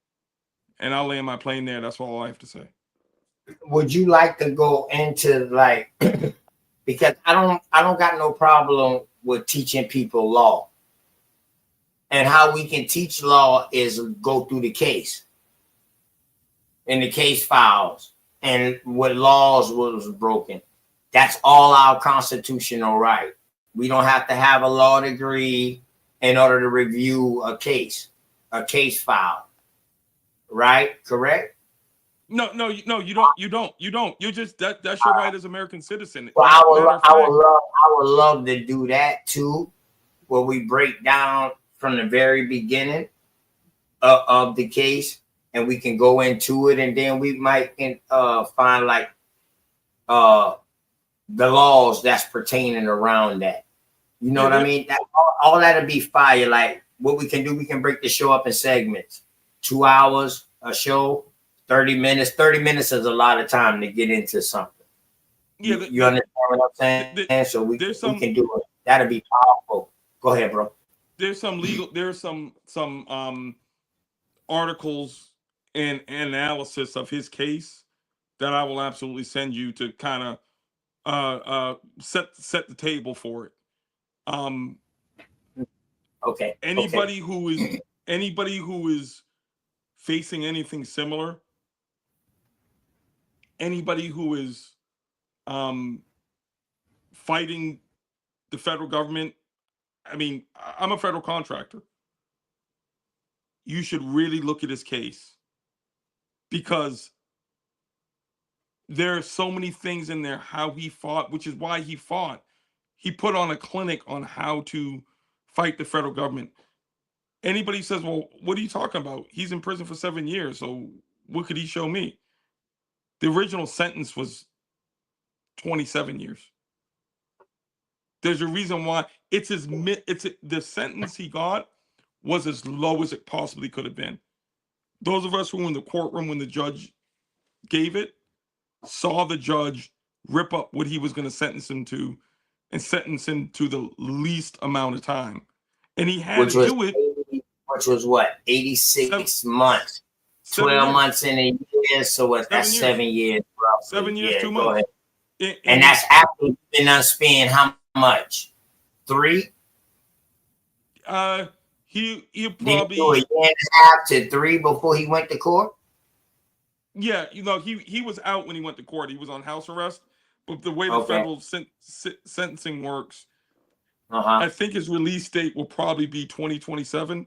And I'll land my plane there. That's all I have to say. Would you like to go into like because I don't got no problem with teaching people law. And how we can teach law is go through the case and the case files and what laws was broken. That's all our constitutional right. We don't have to have a law degree in order to review a case file. Right? Correct? No, you don't. You just that's your right as American citizen. Well, I would love to do that too, where we break down from the very beginning of the case, and we can go into it, and then we might find like the laws that's pertaining around that. You know what I mean? All that'll be fire. Like what we can do, we can break the show up in segments. 2 hours a show, 30 minutes. 30 minutes is a lot of time to get into something. Yeah, You understand what I'm saying? So there's we some can do it. That'll be powerful. Go ahead, bro. there's some articles and analysis of his case that I will absolutely send you to kind of set the table for it. Um, Okay. Okay. anybody who is anybody who is facing anything similar, anybody who is um, fighting the federal government. I mean, I'm a federal contractor. You should really look at his case because there are so many things in there how he fought, which is why he fought. He put on a clinic on how to fight the federal government. Anybody says, well, what are you talking about? He's in prison for 7 years. So what could he show me? The original sentence was 27 years. There's a reason why the sentence he got was as low as it possibly could have been. Those of us who were in the courtroom when the judge gave it saw the judge rip up what he was going to sentence him to and sentence him to the least amount of time. And he had Which to was do it. which was what? 86 months. 7 12 years. months in a year. So what? That's 7 years. 7 years, roughly. 7 years, Yeah, 2 go months. ahead. And that's after been unspent how much? 3? He'll Did he probably do a year and a half to 3 before he went to court? Yeah, he was out when he went to court. He was on house arrest. But the way the Okay. federal sentencing works, Uh-huh. I think his release date will probably be 2027.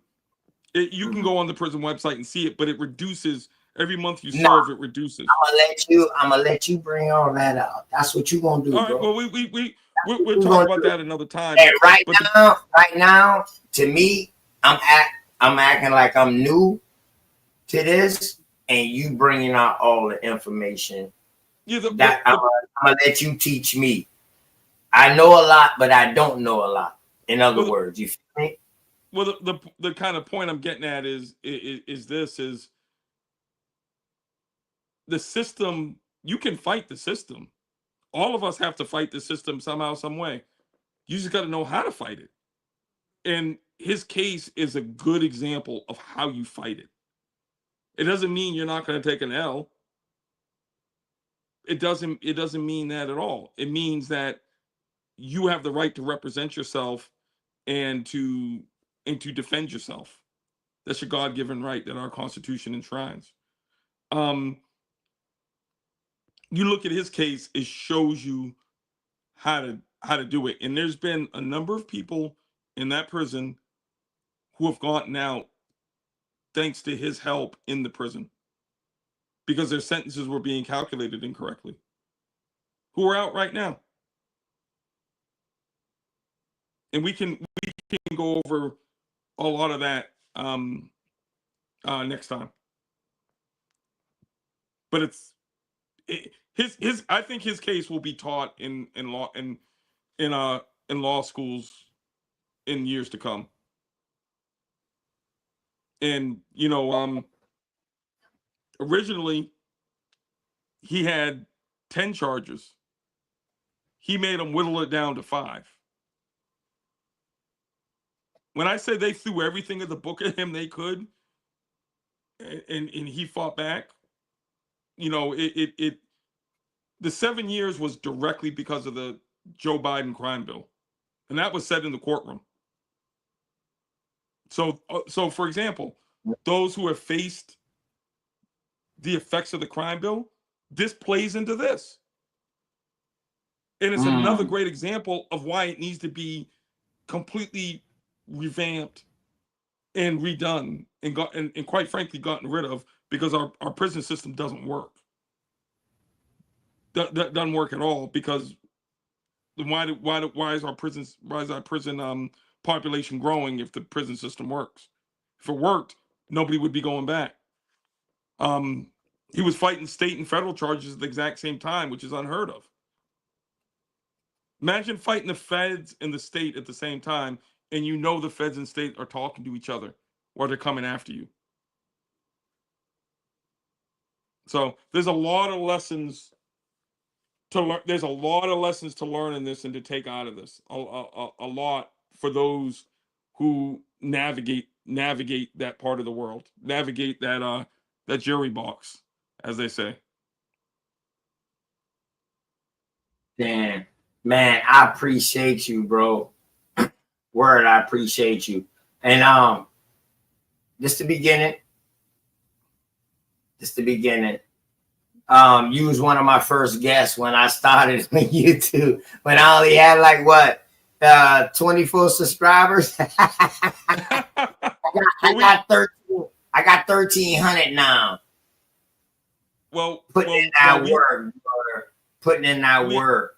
You can go on the prison website and see it, but it reduces every month you serve. It reduces. I'm gonna let you bring all that out. That's what you gonna do, All right. bro. Well, we'll talk about that another time. And right now, to me, I'm acting like I'm new to this, and you bringing out all the information. Yeah, I'm gonna let you teach me. I know a lot, but I don't know a lot. In other words, you feel me? Well, the kind of point I'm getting at is the system. You can fight the system. All of us have to fight the system somehow, some way. You just got to know how to fight it. And his case is a good example of how you fight it. It doesn't mean you're not going to take an L. It doesn't mean that at all. It means that you have the right to represent yourself and to defend yourself. That's your God-given right that our Constitution enshrines. You look at his case; it shows you how to do it. And there's been a number of people in that prison who have gotten out thanks to his help in the prison because their sentences were being calculated incorrectly. Who are out right now, and we can go over a lot of that next time. But his I think his case will be taught in law schools in years to come. And originally he had 10 charges. He made them whittle it down to 5. When I say they threw everything in the book at him they could, and he fought back, the 7 years was directly because of the Joe Biden crime bill, and that was said in the courtroom. So for example, those who have faced the effects of the crime bill, this plays into this. And it's another great example of why it needs to be completely revamped and redone and quite frankly gotten rid of, because our prison system doesn't work. That doesn't work at all, because why is our prison population growing if the prison system works? If it worked, nobody would be going back. He was fighting state and federal charges at the exact same time, which is unheard of. Imagine fighting the feds and the state at the same time, and the feds and state are talking to each other or they're coming after you. So there's a lot of lessons to learn. There's a lot of lessons to learn in this and to take out of this. A lot for those who navigate that part of the world, navigate that jury box, as they say. Damn, man, I appreciate you, bro. Word, I appreciate you. And just the beginning. Just the beginning. You was one of my first guests when I started on YouTube. When I only had like what, 24 subscribers. I got 13. I got 1,300 now. Putting in that work, brother. Putting in that work.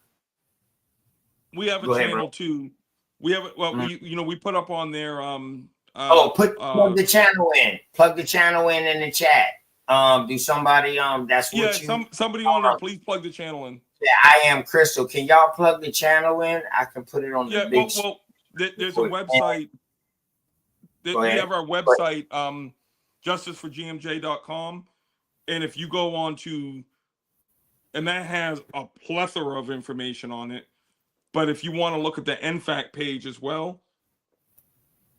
We have a channel too. We have we put up on there. Plug the channel in. Plug the channel in the chat. Do somebody that's what you somebody on there, please plug the channel in. Yeah, I am Crystal. Can y'all plug the channel in? I can put it on the big there's a website. We have our website, justiceforgmj.com. And if you go on to, and that has a plethora of information on it. But if you want to look at the NFAC page as well,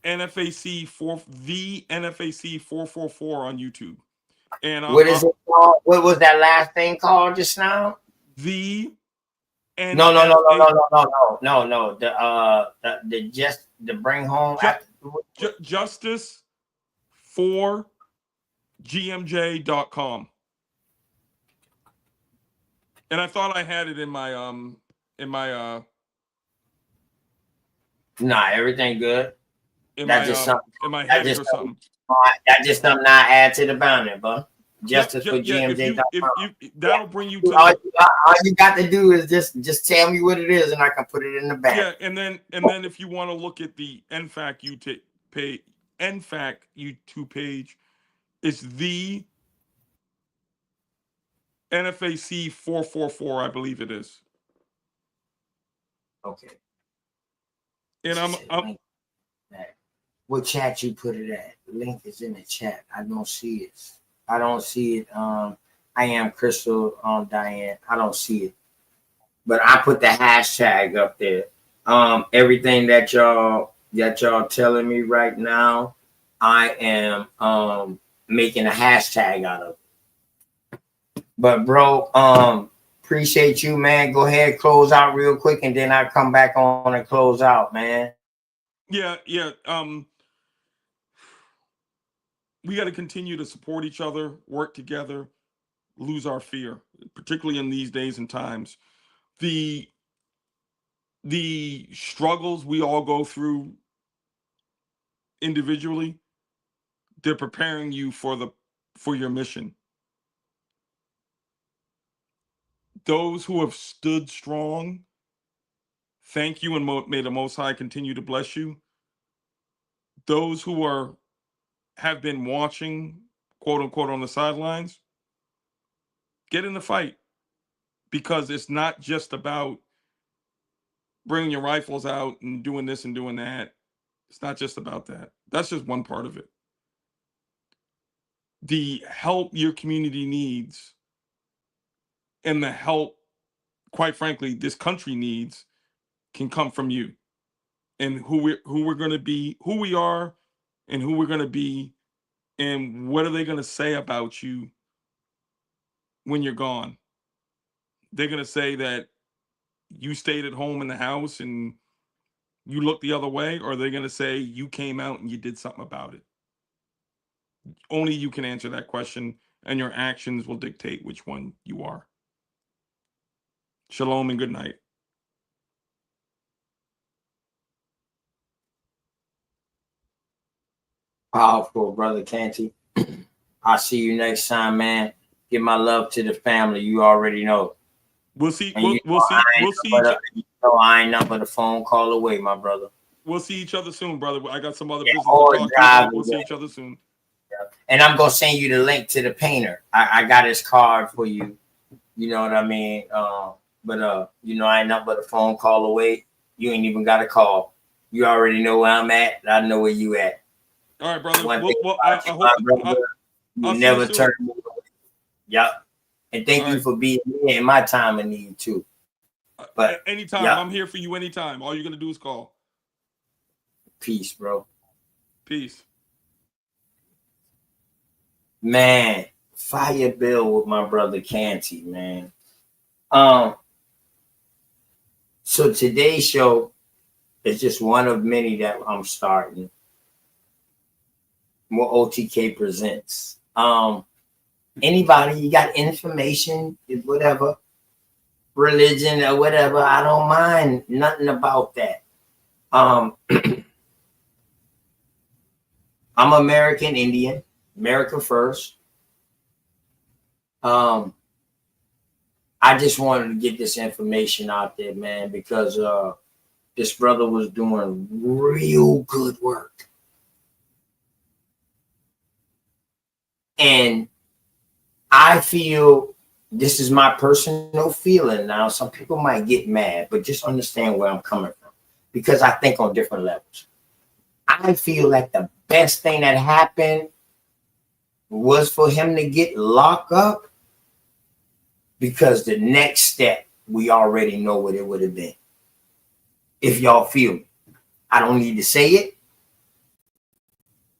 NFAC 444 on YouTube. And what is it called? What was that last thing called just now? The No. The just the bring home justice for gmj.com. And I thought I had it in my Nah, everything good. That's just something in my head or something. That's just something I add to the boundary, bro. Justice for GMJ.com. That'll bring you to all you got to do is just tell me what it is and I can put it in the back. Yeah, and then if you want to look at the NFAC YouTube page, it's the NFAC 444, I believe it is. Okay. And what chat you put it at? Link is in the chat. I don't see it. I don't see it. I am Crystal Diane. I don't see it. But I put the hashtag up there. Everything that y'all telling me right now, I am making a hashtag out of it. But bro, appreciate you, man. Go ahead, close out real quick, and then I come back on and close out, man. Yeah. We got to continue to support each other, work together, lose our fear, particularly in these days and times. The struggles we all go through individually, they're preparing you for your mission. Those who have stood strong, thank you, and may the Most High continue to bless you. Those who have been watching, quote unquote, on the sidelines, get in the fight, because it's not just about bringing your rifles out and doing this and doing that. It's not just about that. That's just one part of it. The help your community needs and the help, quite frankly, this country needs can come from you. And who we're going to be, who we are, and who we're going to be, and what are they going to say about you when you're gone? They're going to say that you stayed at home in the house and you looked the other way, or are they going to say you came out and you did something about it? Only you can answer that question, and your actions will dictate which one you are. Shalom and good night. Powerful, brother Canty. I'll see you next time, man. Give my love to the family. You already know. We'll see. We'll see. I ain't nothing but a phone call away, my brother. We'll see each other soon, brother. I got some other business to talk to. We'll see each other soon. Yeah. And I'm gonna send you the link to the painter. I got his card for you. You know what I mean? But I ain't nothing but a phone call away. You ain't even got a call. You already know where I'm at. I know where you at. All right, brother. I hope you never turn me away. Yep. And thank you for being here in my time of need too. But anytime, I'm here for you anytime. All you're gonna do is call. Peace, bro. Peace. Man, fire bill with my brother Canty, man. So today's show is just one of many that I'm starting. More OTK presents. Anybody, you got information, whatever, religion or whatever, I don't mind nothing about that. I'm American Indian, America first. I just wanted to get this information out there, man, because this brother was doing real good work. And I feel, this is my personal feeling now. Some people might get mad, but just understand where I'm coming from, because I think on different levels. I feel like the best thing that happened was for him to get locked up, because the next step, we already know what it would have been. If y'all feel me, I don't need to say it.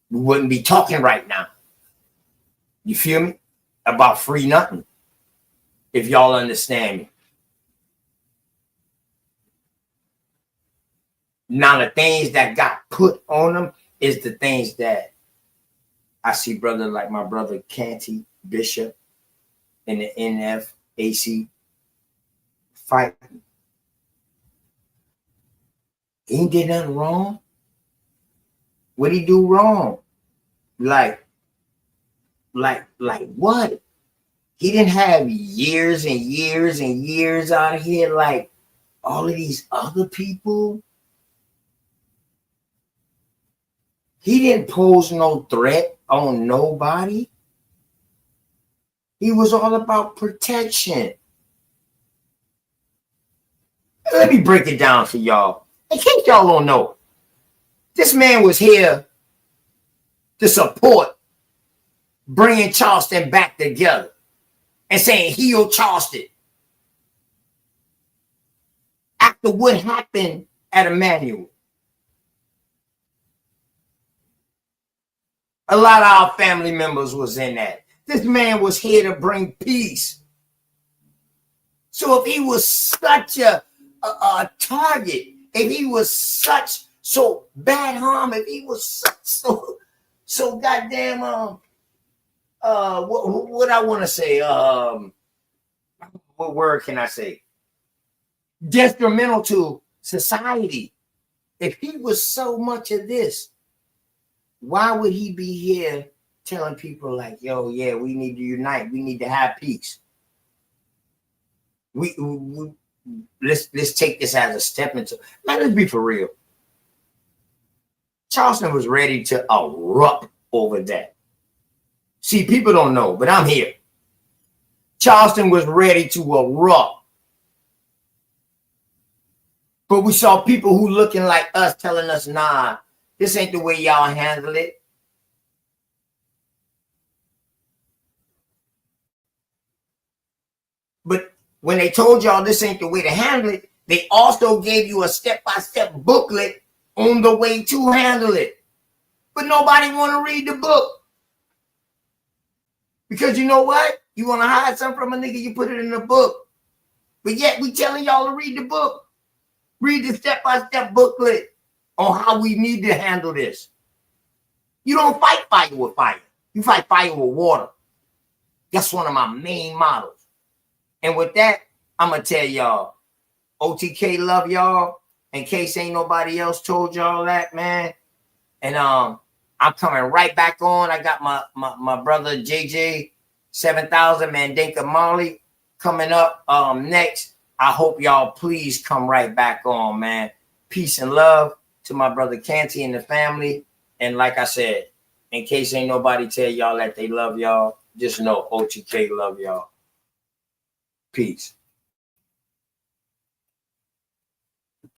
We wouldn't be talking right now. You feel me? About free nothing. If y'all understand me. Now, the things that got put on them is the things that I see brother like my brother Canty Bishop in the NFAC fighting. He ain't did nothing wrong. What he do wrong? Like what? He didn't have years and years and years out here like all of these other people. He didn't pose no threat on nobody. He was all about protection. Let me break it down for y'all. In case y'all don't know, this man was here to support bringing Charleston back together and saying heal Charleston. After what happened at Emmanuel. A lot of our family members was in that. This man was here to bring peace. So if he was such a target, if he was so bad harm, if he was so goddamn what I want to say, what word can I say? Detrimental to society. If he was so much of this, why would he be here telling people like, yo, yeah, we need to unite, we need to have peace? Let's take this as a step into, man, let's be for real. Charleston was ready to erupt over that. See, people don't know, but I'm here. Charleston was ready to erupt. But we saw people who looking like us telling us, nah, this ain't the way y'all handle it. But when they told y'all this ain't the way to handle it, they also gave you a step-by-step booklet on the way to handle it. But nobody want to read the book. Because you know what? You want to hide something from a nigga, you put it in the book. But yet we telling y'all to read the book. Read the step-by-step booklet on how we need to handle this. You don't fight fire with fire. You fight fire with water. That's one of my main models. And with that, I'm going to tell y'all, OTK love y'all. In case ain't nobody else told y'all that, man. And I'm coming right back on. I got my brother JJ 7000 Mandinka Molly coming up next. I hope y'all please come right back on, man. Peace and love to my brother Canty and the family. And like I said, in case ain't nobody tell y'all that they love y'all, just know OTK love y'all. Peace.